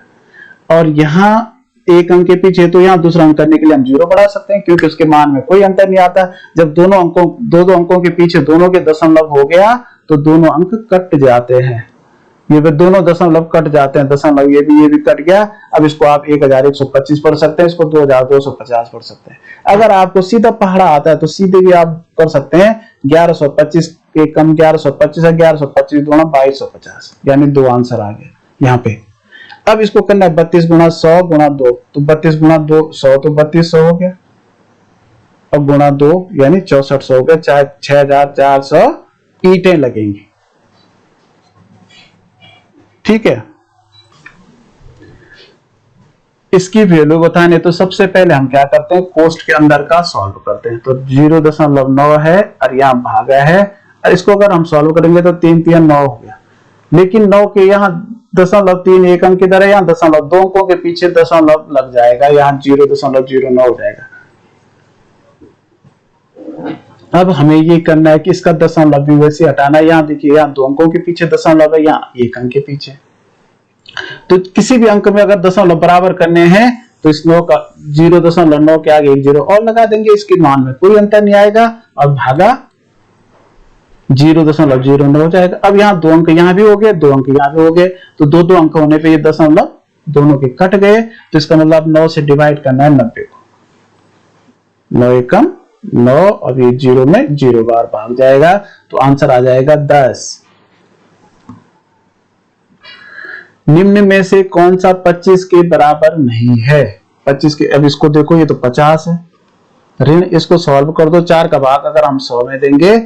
और यहाँ 1 अंक के पीछे, तो यहाँ दूसरा अंक करने के लिए हम 0 बढ़ा सकते हैं क्योंकि उसके मान में कोई अंतर नहीं आता। जब दोनों अंकों दो अंकों के पीछे दोनों के दशमलव हो गया तो दोनों अंक कट जाते हैं, ये दोनों दशमलव कट जाते हैं, दशमलव ये भी कट गया। अब इसको आप 1125 पढ़ सकते हैं, इसको 2250 पढ़ सकते हैं। अगर आपको सीधा पहाड़ा आता है तो सीधे भी आप कर सकते हैं, 1125 के कम 1125 है, 1125 दूना 2250, यानी 2 आंसर आ गए यहाँ पे। अब इसको करना है 32 गुणा 100 गुणा 2, तो 32 गुणा 2 100 तो 3200 हो गया, अब गुणा 2 यानी 6400 हो गया, 6400 ईंटें लगेंगी। ठीक है, इसकी वैल्यू बताने तो सबसे पहले हम क्या करते हैं, कोष्ठ के अंदर का सॉल्व करते हैं। तो 0.9 है और यहाँ भागा है, और इसको अगर हम सॉल्व करेंगे तो 3 3 9 हो गया। लेकिन 9 के यहाँ 0.3 एक अंक किधर है, यहाँ 2 अंकों के पीछे दशमलव लग जाएगा, यहाँ 0.09 हो जाएगा। अब हमें ये करना है कि इसका दशमलव भी वैसे हटाना है। यहाँ देखिए यहाँ 2 अंकों के पीछे दशमलव है, यहाँ 1 अंक के पीछे, तो किसी भी अंक में अगर दशमलव बराबर करने हैं तो इस 9 का 0.9 के आगे 1 0 और लगा देंगे, इसके मान में कोई अंतर नहीं आएगा और भागा 0.09 हो जाएगा। अब यहाँ 2 अंक यहाँ भी हो गए, 2 अंक यहाँ भी हो गए, तो 2 अंक होने पे ये दशमलव दोनों के कट गए, तो इसका मतलब 9 से डिवाइड करना है 90 को, 9 एकम 9 और ये 0 में 0 बार भाग जाएगा, तो आंसर आ जाएगा 10। निम्न में से कौन सा 25 के बराबर नहीं है, 25 के, अब इसको देखो ये तो 50 है, ऋण इसको सॉल्व कर दो, 4 का भाग अगर हम 100 में देंगे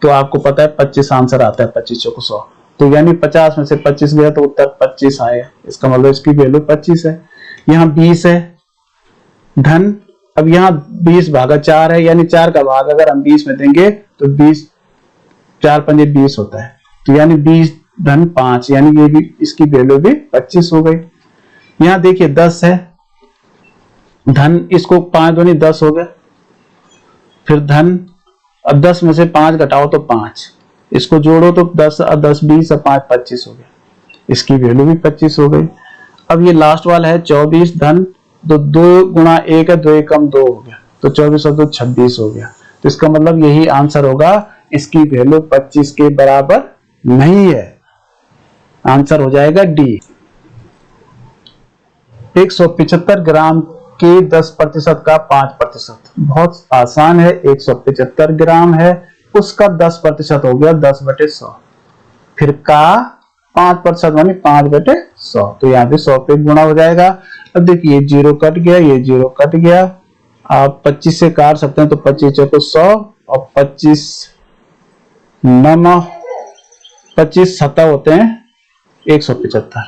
तो आपको पता है 25 आंसर आता है, 25 को 100, तो यानी 50 में से 25 गया तो उत्तर 25 आया, इसका मतलब इसकी वैल्यू 25 है। यहाँ 20 है धन, अब यहाँ 20 भागा 4 है, यानी 4 का भाग अगर हम 20 में देंगे तो 20 4 पंजे 20 होता है, तो यानी 20 धन 5, यानी ये भी इसकी वैल्यू भी 25 हो गई। यहाँ देखिए 10 है धन, इसको 5 दूनी 10 हो गया, फिर धन, अब 10 में से 5 घटाओ तो 5, इसको जोड़ो तो 10 10 20 और 5 25 हो गया, इसकी वैल्यू भी 25 हो गई। अब ये लास्ट वाला है 24 धन, तो 2 गुणा 1 है, 2 एकम 2 हो गया, तो 24 और 2 26 हो गया, तो इसका मतलब यही आंसर होगा, इसकी वैल्यू 25 के बराबर नहीं है, आंसर हो जाएगा डी। 175 ग्राम के 10% का 5%, बहुत आसान है, 175 ग्राम है, उसका 10% हो गया 10/100, फिर का 5% मानी 5/100, तो यहाँ पे 100 पे गुणा हो जाएगा। अब देखिए 0 कट गया, ये 0 कट गया, आप 25 से काट सकते हैं, तो 25 चौको 100 और 25 9 25 7 होते हैं 175,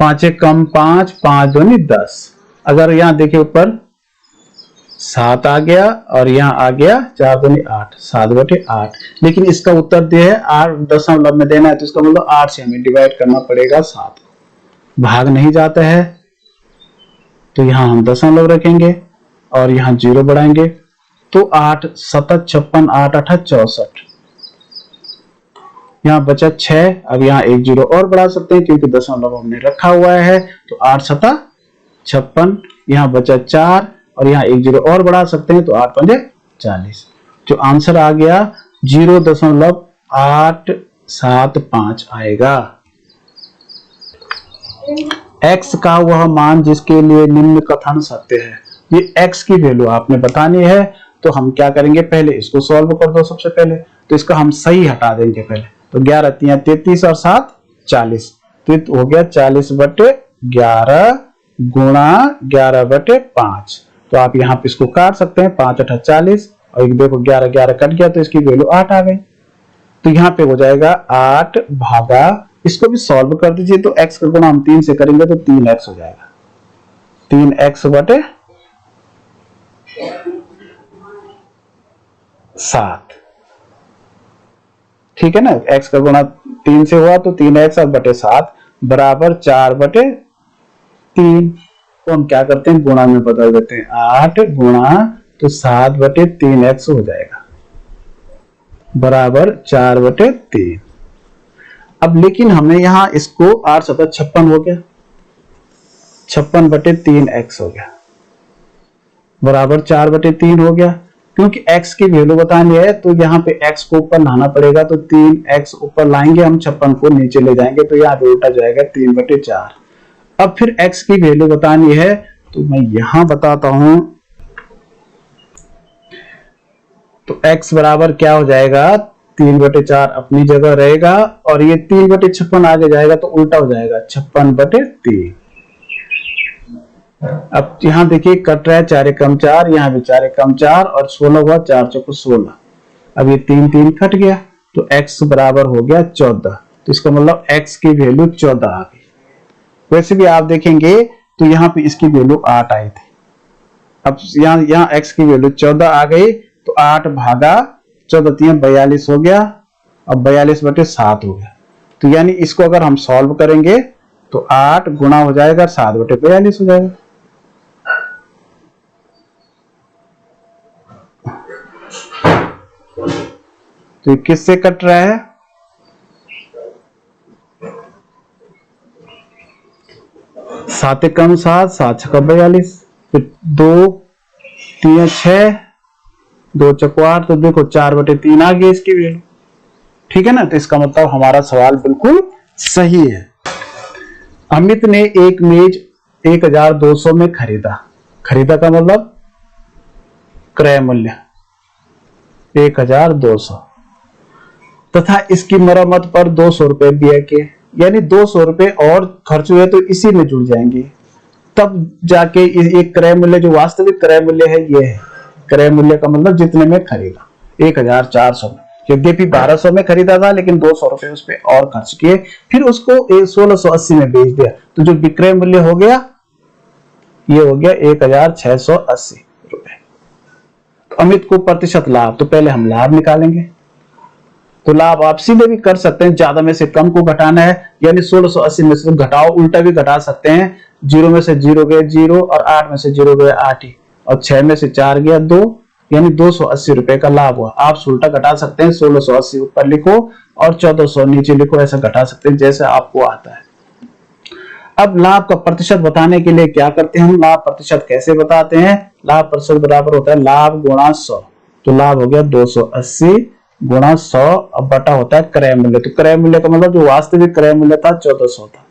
5 कम 5 5 दूनी 10, अगर यहाँ देखिए ऊपर 7 आ गया और यहाँ आ गया 4 दूनी 8, 7/8। लेकिन इसका उत्तर दिया है 8 दशमलव में देना है, तो इसका मतलब 8 से हमें डिवाइड करना पड़ेगा 7 को। भाग नहीं जाता है तो यहाँ हम दशमलव रखेंगे और यहाँ 0 बढ़ाएंगे, तो 8 7 56, 8 8 64, यहाँ बचा 6। अब यहाँ एक 0 और बढ़ा सकते हैं क्योंकि दशमलव हमने रखा हुआ है, तो 8 7 56, यहाँ बचा 4 और यहाँ एक 0 और बढ़ा सकते हैं, तो 8 5 40। जो आंसर आ गया 0.875 आएगा। x का वह मान जिसके लिए निम्न कथन सत्य है। ये x की वैल्यू आपने बतानी है, तो हम क्या करेंगे, पहले इसको सॉल्व कर दो। सबसे पहले तो इसका हम सही हटा देंगे पहले, तो 11 3 33 और 7 40, तो हो गया 40/11 गुणा 11/5। तो आप यहाँ पे इसको काट सकते हैं, 5 8 40 और एक देखो 11 11 कट गया, तो इसकी वैल्यू 8 आ गई। तो यहाँ पे हो जाएगा 8 भागा, इसको भी सॉल्व कर दीजिए, तो x का गुणा हम 3 से करेंगे तो 3x हो जाएगा, 3x/7। ठीक है ना, x का गुणा 3 से हुआ तो 3x/7 बराबर 4/3। तो हम क्या करते हैं, गुणा में बदल देते हैं, 8 गुणा तो 7/3x हो जाएगा बराबर 4/3। अब लेकिन हमें यहां इसको 8 7 56 हो गया, 56/3x हो गया बराबर 4/3 हो गया। क्योंकि x की वैल्यू बतानी है तो यहाँ पे x को ऊपर लाना पड़ेगा, तो 3x ऊपर लाएंगे हम, 56 को नीचे ले जाएंगे, तो यहाँ पे उल्टा जाएगा 3/4। अब फिर x की वैल्यू बतानी है, तो मैं यहां बताता हूं, तो x बराबर क्या हो जाएगा, 3/4 अपनी जगह रहेगा और ये 3/56 आगे जाएगा तो उल्टा हो जाएगा 56/3। अब यहाँ देखिए कट रहा है, 4 कम 4, यहाँ भी 4 कम 4 और 16 हुआ, 4 चौको 16। अब ये 3 3 कट गया, तो x बराबर हो गया 14। तो इसका मतलब x की वैल्यू 14 आ गई। वैसे भी आप देखेंगे तो यहाँ पे इसकी वैल्यू 8 आई थी, अब यहाँ x की वैल्यू 14 आ गई, तो 8 भागा 14 3 42 हो गया, अब 42/7 हो गया। तो यानी इसको अगर हम सॉल्व करेंगे तो 8 गुणा हो जाएगा 7/42 हो जाएगा। तो किससे कट रहा है, 7 कम 7, 7 छक्का 42, फिर 2 3 6, 2 चौको 8, तो देखो 4/3 आ गई इसकी वैल्यू। ठीक है ना, तो इसका मतलब हमारा सवाल बिल्कुल सही है। अमित ने एक मेज 1200 में खरीदा, खरीदा का मतलब क्रय मूल्य 1200, तथा इसकी मरम्मत पर 200 रुपए दिए गए, यानी 200 रुपए और खर्च हुए तो इसी में जुड़ जाएंगे, तब जाके ये क्रय मूल्य जो वास्तविक क्रय मूल्य है ये है। क्रय मूल्य का मतलब जितने में खरीदा, 1400 में, यद्यपि 1200 में खरीदा था लेकिन 200 रुपए उस पर और खर्च किए, फिर उसको 1680 में बेच दिया, तो जो विक्रय मूल्य हो गया ये हो गया 1680 रुपए। तो अमित को प्रतिशत लाभ, तो पहले हम लाभ निकालेंगे, तो लाभ आप सीधे भी कर सकते हैं, ज्यादा में से कम को घटाना है, यानी 1680 में से घटाओ, उल्टा भी घटा सकते हैं, 0 में से 0 गए 0 और 8 में से 0 गए 8 ही, और 6 में से 4 गया 2, यानी 280 रुपए का लाभ हुआ। आप उल्टा घटा सकते हैं, 1680 ऊपर लिखो और 1400 नीचे लिखो, ऐसा घटा सकते हैं जैसे आपको आता है। अब लाभ का प्रतिशत बताने के लिए क्या करते हैं हम, लाभ प्रतिशत कैसे बताते हैं, लाभ प्रतिशत बराबर होता है लाभ गुणा 100, तो लाभ हो गया 280 गुणा 100, अब बटा होता है क्रय मूल्य, तो क्रय मूल्य का मतलब जो वास्तविक क्रय मूल्य था 1400 था,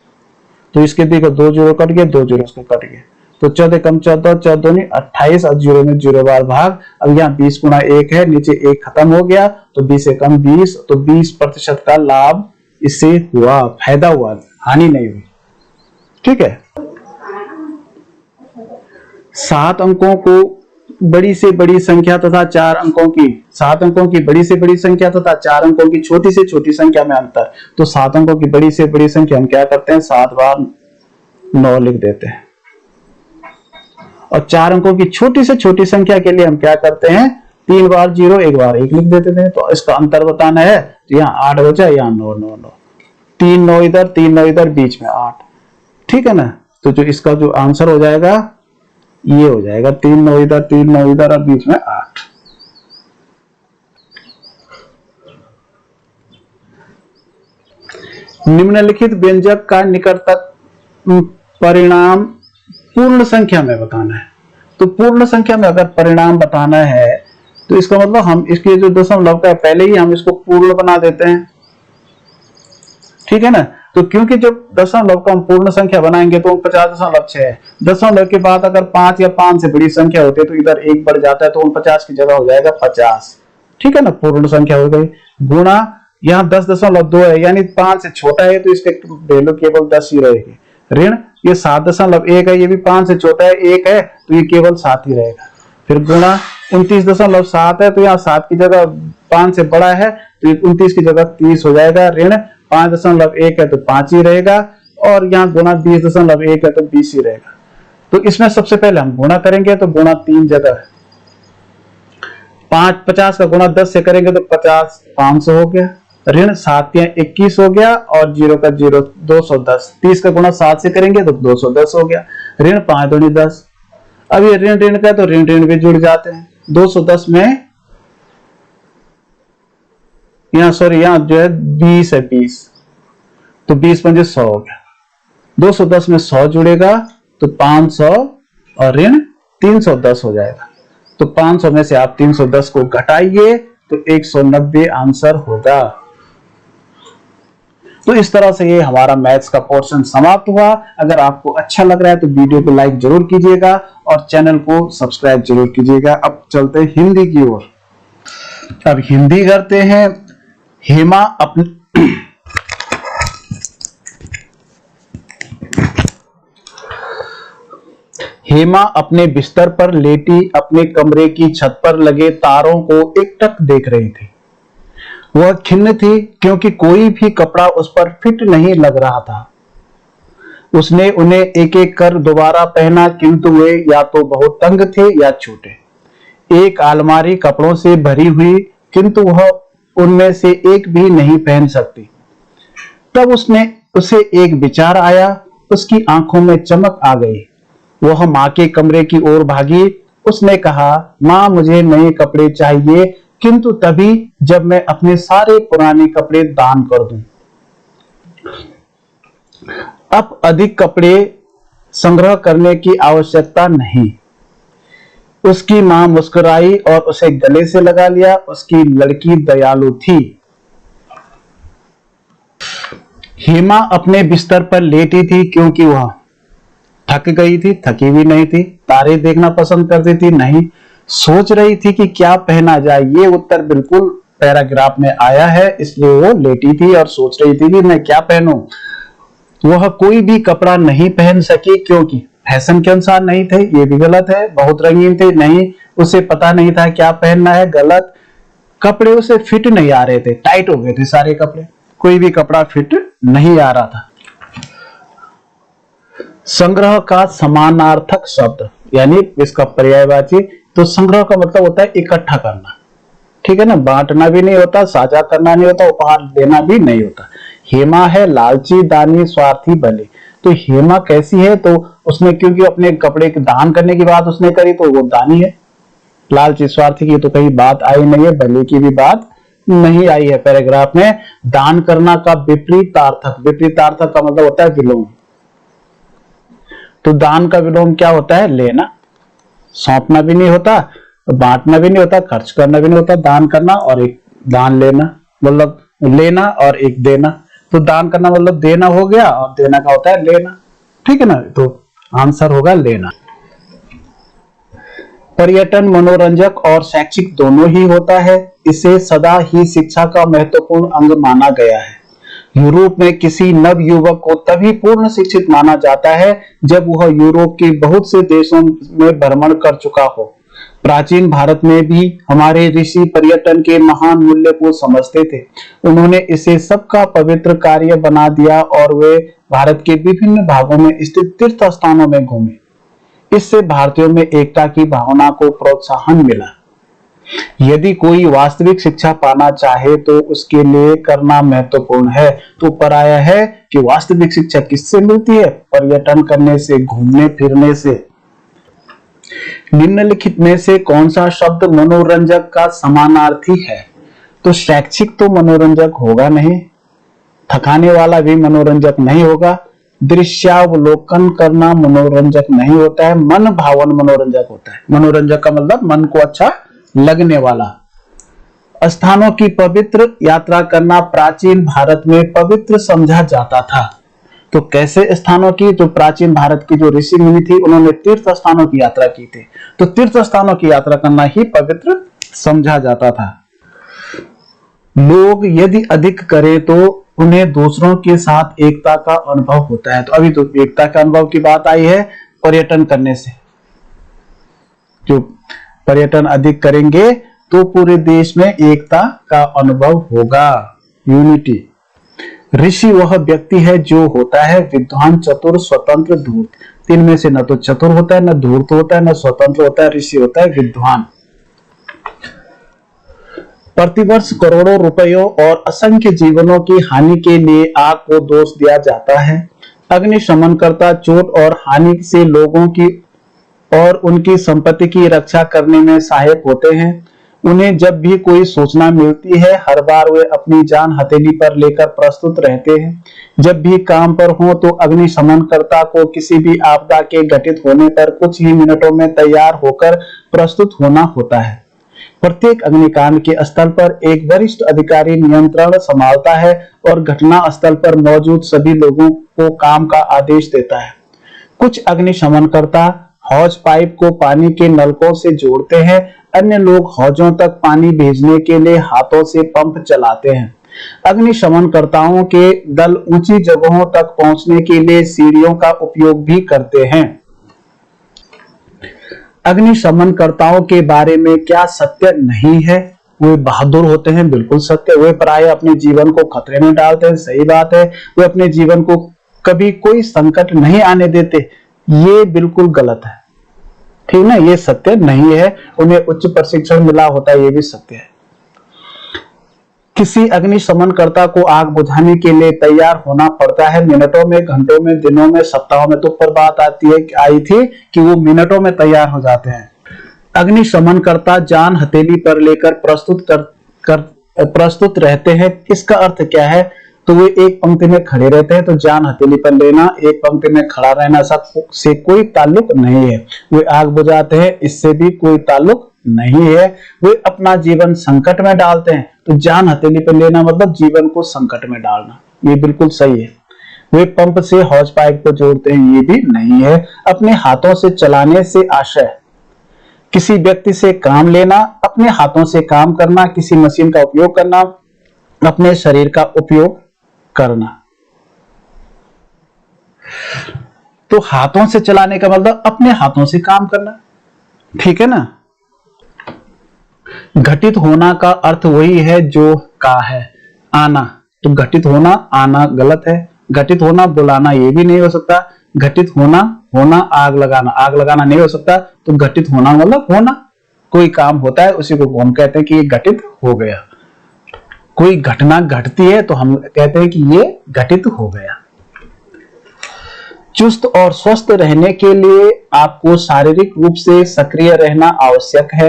तो इसके देखो 2 जीरो कट गए, 2 जीरो इसके कट गए, तो 14 कम 14, 14 नहीं 28 और 0 में 0 बार भाग। अब यहाँ 20 गुणा 1 है, नीचे 1 खत्म हो गया, तो 20 से कम 20, तो 20% का लाभ इससे हुआ, फायदा हुआ, हानि नहीं हुई। ठीक है, 7 अंकों को बड़ी से बड़ी संख्या तथा 4 अंकों की, 7 अंकों की बड़ी से बड़ी संख्या तथा 4 अंकों की छोटी से छोटी संख्या में अंतर। तो 7 अंकों की बड़ी से बड़ी संख्या हम क्या करते हैं, 7 बार 9 लिख देते हैं, और 4 अंकों की छोटी से छोटी संख्या के लिए हम क्या करते हैं, 3 बार 0 1 बार 1 लिख देते थे। तो इसका अंतर बताना है तो यहाँ 8 बचा, यहाँ 9 9 9, 3 9 इधर 3 9 इधर, बीच में 8, ठीक है ना। तो जो इसका जो आंसर हो जाएगा ये हो जाएगा 3 9 इधर 3 9 इधर और बीच में 8। निम्नलिखित व्यंजक का निकटतम परिणाम पूर्ण संख्या में बताना है। तो पूर्ण संख्या में अगर परिणाम बताना है तो इसका मतलब हम इसके जो दशमलव का पहले ही हम इसको पूर्ण बना देते हैं, ठीक है ना। तो क्योंकि जब दशमलव को हम पूर्ण संख्या बनाएंगे तो 50.6 है। दशमलव के बाद अगर 5 या 5 से बड़ी संख्या होती है तो इधर 1 बढ़ जाता है, तो 49 की जगह हो जाएगा 50, ठीक है ना, पूर्ण संख्या हो गई। गुणा यहाँ 10.2 है, यानी 5 से छोटा है तो इसके वैल्यू केवल 10 ही रहेगी। ऋण ये 7.1 है, ये भी 5 से छोटा है 1 है तो ये केवल 7 ही रहेगा। फिर गुणा 29.7 है, तो यहाँ 7 की जगह 5 से बड़ा है तो 29 की जगह 30 हो जाएगा। ऋण 5.1 है तो 5 ही रहेगा, और यहाँ गुणा 20.1 है तो 20 ही रहेगा। तो इसमें सबसे पहले हम गुणा करेंगे तो गुणा 3 जगह है, 50 का गुणा 10 से करेंगे तो 50 500 हो गया। ऋण 7 या 21 हो गया, और 0 का 0 210। 30 का गुणा 7 से करेंगे तो 210 हो गया। ऋण 5 दूनी 10। अब ये ऋण ऋण का तो ऋण ऋण भी जुड़ जाते हैं। 210 में यहाँ यहाँ जो है 20 है, 20 तो 20 पंजे 100 हो गया। 210 में 100 जुड़ेगा तो 500 और ऋण 310 हो जाएगा। तो 500 में से आप 310 को घटाइए तो 190 आंसर होगा। तो इस तरह से ये हमारा मैथ्स का पोर्शन समाप्त हुआ। अगर आपको अच्छा लग रहा है तो वीडियो को लाइक जरूर कीजिएगा और चैनल को सब्सक्राइब जरूर कीजिएगा। अब चलते हैं हिंदी की ओर। अब हिंदी करते हैं। हेमा अपने बिस्तर पर लेटी अपने कमरे की छत पर लगे तारों को एकटक देख रही थी। वह खिन्न थी क्योंकि कोई भी कपड़ा उस पर फिट नहीं लग रहा था। उसने उन्हें एक एक कर दोबारा पहना, किंतु वे या तो बहुत तंग थे या छोटे। एक अलमारी कपड़ों से भरी हुई, किंतु वह उनमें से एक भी नहीं पहन सकती। तब उसे एक विचार आया। उसकी आंखों में चमक आ गई। वह माँ के कमरे की ओर भागी। उसने कहा, माँ मुझे नए कपड़े चाहिए, किंतु तभी जब मैं अपने सारे पुराने कपड़े दान कर दूं। अब अधिक कपड़े संग्रह करने की आवश्यकता नहीं। उसकी मां मुस्कुराई और उसे गले से लगा लिया। उसकी लड़की दयालु थी। हेमा अपने बिस्तर पर लेटी थी क्योंकि वह थक गई थी, थकी भी नहीं थी। तारे देखना पसंद करती थी, नहीं। सोच रही थी कि क्या पहना जाए। ये उत्तर बिल्कुल पैराग्राफ में आया है, इसलिए वो लेटी थी और सोच रही थी कि मैं क्या पहनूं। वह कोई भी कपड़ा नहीं पहन सकी क्योंकि फैशन के अनुसार नहीं थे, ये भी गलत है। बहुत रंगीन थे, नहीं। उसे पता नहीं था क्या पहनना है, गलत। कपड़े उसे फिट नहीं आ रहे थे, टाइट हो गए थे सारे कपड़े, कोई भी कपड़ा फिट नहीं आ रहा था। संग्रह का समानार्थक शब्द यानी इसका पर्यायवाची, तो संग्रह का मतलब होता है इकट्ठा करना, ठीक है ना। बांटना भी नहीं होता, साझा करना नहीं होता, उपहार देना भी नहीं होता। हेमा है लालची, दानी, स्वार्थी, भली। तो हेमा कैसी है, तो उसने क्योंकि अपने कपड़े के दान करने की बात उसने करी तो वो दानी है। लालची स्वार्थी की तो कहीं बात आई नहीं है, भली की भी बात नहीं आई है पैराग्राफ में। दान करना का विपरीतार्थक, विपरीतार्थक का मतलब होता है विलोम। तो दान का विलोम क्या होता है, लेना। सौंपना भी नहीं होता, बांटना भी नहीं होता, खर्च करना भी नहीं होता। दान करना और एक दान लेना, मतलब लेना और एक देना। तो दान करना मतलब देना हो गया, और देना का होता है लेना, ठीक है ना। तो आंसर होगा लेना। पर्यटन मनोरंजक और शैक्षिक दोनों ही होता है। इसे सदा ही शिक्षा का महत्वपूर्ण अंग माना गया है। यूरोप में किसी नव युवक को तभी पूर्ण शिक्षित माना जाता है जब वह यूरोप के बहुत से देशों में भ्रमण कर चुका हो। प्राचीन भारत में भी हमारे ऋषि पर्यटन के महान मूल्य को समझते थे। उन्होंने इसे सबका पवित्र कार्य बना दिया और वे भारत के विभिन्न भागों में स्थित तीर्थ स्थानों में घूमे। इससे भारतीयों में एकता की भावना को प्रोत्साहन मिला। यदि कोई वास्तविक शिक्षा पाना चाहे तो उसके लिए करना महत्वपूर्ण है। तो पराया है कि वास्तविक शिक्षा किससे मिलती है? पर्यटन करने से, घूमने फिरने से। निम्नलिखित में से कौन सा शब्द मनोरंजक का समानार्थी है? तो शैक्षिक तो मनोरंजक होगा नहीं, थकाने वाला भी मनोरंजक नहीं होगा, दृश्यावलोकन करना मनोरंजक नहीं होता है, मन भावन मनोरंजक होता है। मनोरंजक का मतलब मन को अच्छा लगने वाला। स्थानों की पवित्र यात्रा करना प्राचीन भारत में पवित्र समझा जाता था। तो कैसे स्थानों की? तो प्राचीन भारत की जो ऋषि मुनि थी उन्होंने तीर्थ स्थानों की यात्रा की थी, तो तीर्थ स्थानों की यात्रा करना ही पवित्र समझा जाता था। लोग यदि अधिक करें तो उन्हें दूसरों के साथ एकता का अनुभव होता है। तो अभी तो एकता का अनुभव की बात आई है पर्यटन करने से। जो पर्यटन अधिक करेंगे तो पूरे देश में एकता का अनुभव होगा, यूनिटी। ऋषि वह व्यक्ति है जो होता है विद्वान, चतुर, स्वतंत्र, धूर्त। तीन में से न तो चतुर होता है, न धूर्त होता है, न स्वतंत्र होता है। ऋषि होता है विद्वान। प्रतिवर्ष करोड़ों रुपयों और असंख्य जीवनों की हानि के लिए आग को दोष दिया जाता है। अग्निशमनकर्ता चोट और हानि से लोगों की और उनकी संपत्ति की रक्षा करने में सहायक होते हैं। उन्हें जब भी कोई सूचना मिलती है हर बार वे अपनी जान हथेली पर लेकर प्रस्तुत रहते हैं। जब भी काम पर हो तो अग्निशमनकर्ता को किसी भी आपदा के घटित होने पर कुछ ही मिनटों में तैयार होकर प्रस्तुत होना होता है। प्रत्येक अग्निकांड के स्थल पर एक वरिष्ठ अधिकारी नियंत्रण संभालता है और घटना स्थल पर मौजूद सभी लोगों को काम का आदेश देता है। कुछ अग्निशमनकर्ता हौज पाइप को पानी के नलकों से जोड़ते हैं। अन्य लोग हौजों तक पानी भेजने के लिए हाथों से पंप चलाते हैं। अग्निशमनकर्ताओं के दल ऊंची जगहों तक पहुंचने के लिए सीढ़ियों का उपयोग भी करते हैं। अग्निशमनकर्ताओं के बारे में क्या सत्य नहीं है? वे बहादुर होते हैं, बिल्कुल सत्य। वे प्राय अपने जीवन को खतरे में डालते हैं, सही बात है। वे अपने जीवन को कभी कोई संकट नहीं आने देते, ये बिल्कुल गलत है, ठीक ना, ये सत्य नहीं है। उन्हें उच्च प्रशिक्षण मिला होता है, ये भी सत्य है। किसी अग्निशमनकर्ता को आग बुझाने के लिए तैयार होना पड़ता है मिनटों में, घंटों में, दिनों में, सप्ताहों में। तो पर बात आई थी कि वो मिनटों में तैयार हो जाते हैं। अग्निशमनकर्ता जान हथेली पर लेकर प्रस्तुत रहते हैं। इसका अर्थ क्या है? तो वे एक पंक्ति में खड़े रहते हैं। तो जान हथेली पर लेना, एक पंक्ति में खड़ा रहना से कोई ताल्लुक नहीं है। वे आग बुझाते हैं, इससे भी कोई ताल्लुक नहीं है। वे अपना जीवन संकट में डालते हैं। तो जान हथेली पर लेना मतलब जीवन को संकट में डालना, ये बिल्कुल सही है। वे पंप से हौज पाइप को जोड़ते हैं, ये भी नहीं है। अपने हाथों से चलाने से आशय किसी व्यक्ति से काम लेना, अपने हाथों से काम करना, किसी मशीन का उपयोग करना, अपने शरीर का उपयोग करना। तो हाथों से चलाने का मतलब अपने हाथों से काम करना, ठीक है ना। घटित होना का अर्थ वही है जो का है, आना। तो घटित होना, आना गलत है। घटित होना बुलाना ये भी नहीं हो सकता। घटित होना, होना आग लगाना नहीं हो सकता। तो घटित होना मतलब होना, कोई काम होता है उसी को हम कहते हैं कि ये घटित हो गया। कोई घटना घटती है तो हम कहते हैं कि ये घटित हो गया। चुस्त और स्वस्थ रहने के लिए आपको शारीरिक रूप से सक्रिय रहना आवश्यक है।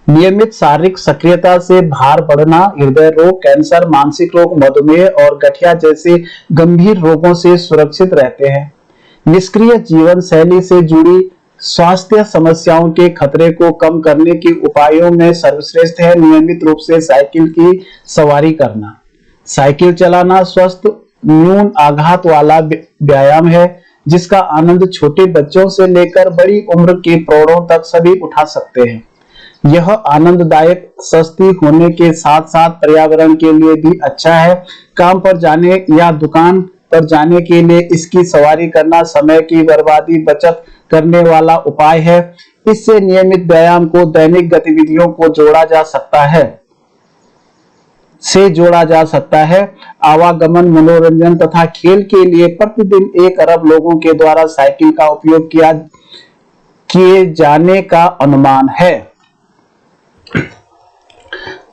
नियमित शारीरिक सक्रियता से भार बढ़ना, हृदय रोग, कैंसर, मानसिक रोग, मधुमेह और गठिया जैसे गंभीर रोगों से सुरक्षित रहते हैं। निष्क्रिय जीवन शैली से जुड़ी स्वास्थ्य समस्याओं के खतरे को कम करने के उपायों में सर्वश्रेष्ठ है नियमित रूप से साइकिल की सवारी करना। साइकिल चलाना स्वस्थ, न्यून आघात वाला व्यायाम है जिसका आनंद छोटे बच्चों से लेकर बड़ी उम्र के प्रौढ़ों तक सभी उठा सकते हैं। यह आनंददायक, सस्ती होने के साथ साथ पर्यावरण के लिए भी अच्छा है। काम पर जाने या दुकान पर जाने के लिए इसकी सवारी करना समय की बर्बादी बचत करने वाला उपाय है। इससे नियमित व्यायाम को दैनिक गतिविधियों को जोड़ा जा सकता है। आवागमन, मनोरंजन तथा खेल के लिए प्रतिदिन 1 अरब लोगों के द्वारा साइकिल का उपयोग किया किए जाने का अनुमान है।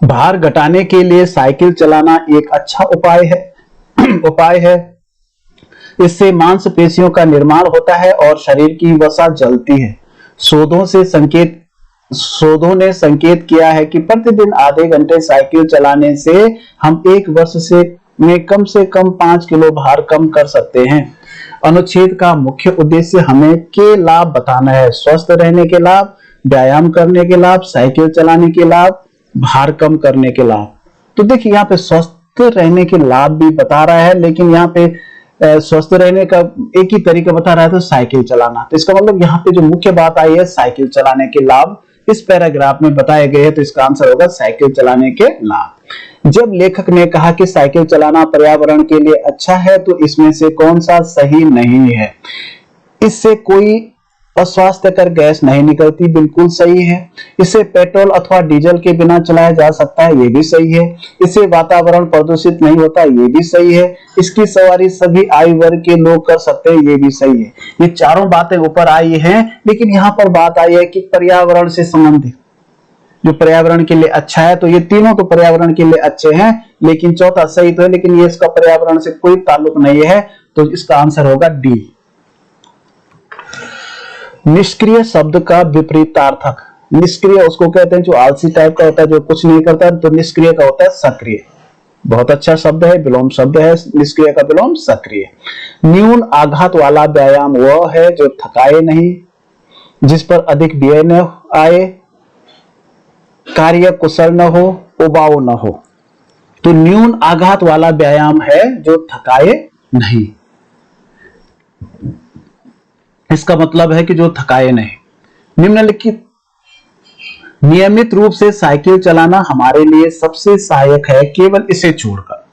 भार घटाने के लिए साइकिल चलाना एक अच्छा उपाय है। इससे मांसपेशियों का निर्माण होता है और शरीर की वसा जलती है। शोधों ने संकेत किया है कि प्रतिदिन आधे घंटे साइकिल चलाने से हम एक वर्ष में कम से कम 5 किलो भार कम कर सकते हैं। अनुच्छेद का मुख्य उद्देश्य हमें के लाभ बताना है। स्वस्थ रहने के लाभ, व्यायाम करने के लाभ, साइकिल चलाने के लाभ, भार कम करने के लाभ। तो देखिए यहाँ पे स्वस्थ रहने के लाभ भी बता रहा है, लेकिन यहाँ पे स्वस्थ रहने का एक ही तरीका बता रहा है, तो साइकिल चलाना। तो इसका मतलब यहाँ पे जो मुख्य बात आई है साइकिल चलाने के लाभ इस पैराग्राफ में बताए गए हैं, तो इसका आंसर होगा साइकिल चलाने के लाभ। जब लेखक ने कहा कि साइकिल चलाना पर्यावरण के लिए अच्छा है, तो इसमें से कौन सा सही नहीं है? इससे कोई अस्वास्थ्यकर गैस नहीं निकलती, बिल्कुल सही है। इसे पेट्रोल अथवा डीजल के बिना चलाया जा सकता है, ये भी सही है। इससे वातावरण प्रदूषित नहीं होता, ये भी सही है। इसकी सवारी सभी आयु वर्ग के लोग कर सकते हैं, ये भी सही है। ये चारों बातें ऊपर आई हैं, लेकिन यहाँ पर बात आई है कि पर्यावरण से संबंधित जो पर्यावरण के लिए अच्छा है, तो ये तीनों तो पर्यावरण के लिए अच्छे हैं, लेकिन चौथा सही तो है, लेकिन ये इसका पर्यावरण से कोई ताल्लुक नहीं है, तो इसका आंसर होगा डी। निष्क्रिय शब्द का विपरीतार्थक। निष्क्रिय उसको कहते हैं जो आलसी टाइप का होता है, जो कुछ नहीं करता, तो निष्क्रिय का होता है सक्रिय। बहुत अच्छा शब्द है, विलोम शब्द है, निष्क्रिय का विलोम सक्रिय। न्यून आघात वाला व्यायाम वह है जो थकाए नहीं, जिस पर अधिक व्यय न आए, कार्य कुशल न हो, उबाऊ न हो। तो न्यून आघात वाला व्यायाम है जो थकाए नहीं। इसका मतलब है कि जो थकाए नहीं। निम्नलिखित नियमित रूप से साइकिल चलाना हमारे लिए सबसे सहायक है, केवल इसे छोड़कर।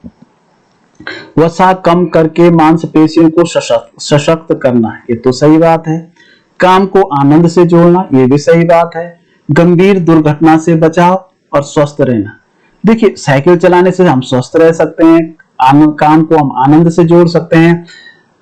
वसा कम करके मांसपेशियों को सशक्त करना, ये तो सही बात है। काम को आनंद से जोड़ना, ये भी सही बात है। गंभीर दुर्घटना से बचाव और स्वस्थ रहना। देखिए साइकिल चलाने से हम स्वस्थ रह सकते हैं, काम को हम आनंद से जोड़ सकते हैं,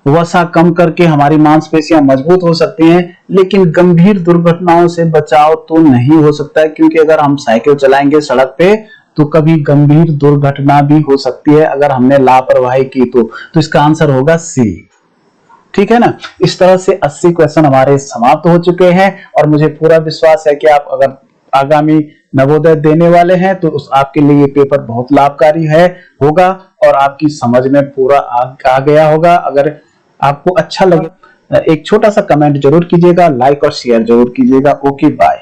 वसा कम करके हमारी मांसपेशियां मजबूत हो सकती हैं, लेकिन गंभीर दुर्घटनाओं से बचाव तो नहीं हो सकता है, क्योंकि अगर हम साइकिल चलाएंगे सड़क पे तो कभी गंभीर दुर्घटना भी हो सकती है अगर हमने लापरवाही की तो इसका आंसर होगा सी। ठीक है ना। इस तरह से 80 क्वेश्चन हमारे समाप्त हो चुके हैं, और मुझे पूरा विश्वास है कि आप अगर आगामी नवोदय देने वाले हैं तो आपके लिए ये पेपर बहुत लाभकारी होगा और आपकी समझ में पूरा आ गया होगा। अगर आपको अच्छा लगे एक छोटा सा कमेंट जरूर कीजिएगा, लाइक और शेयर जरूर कीजिएगा। Okay bye.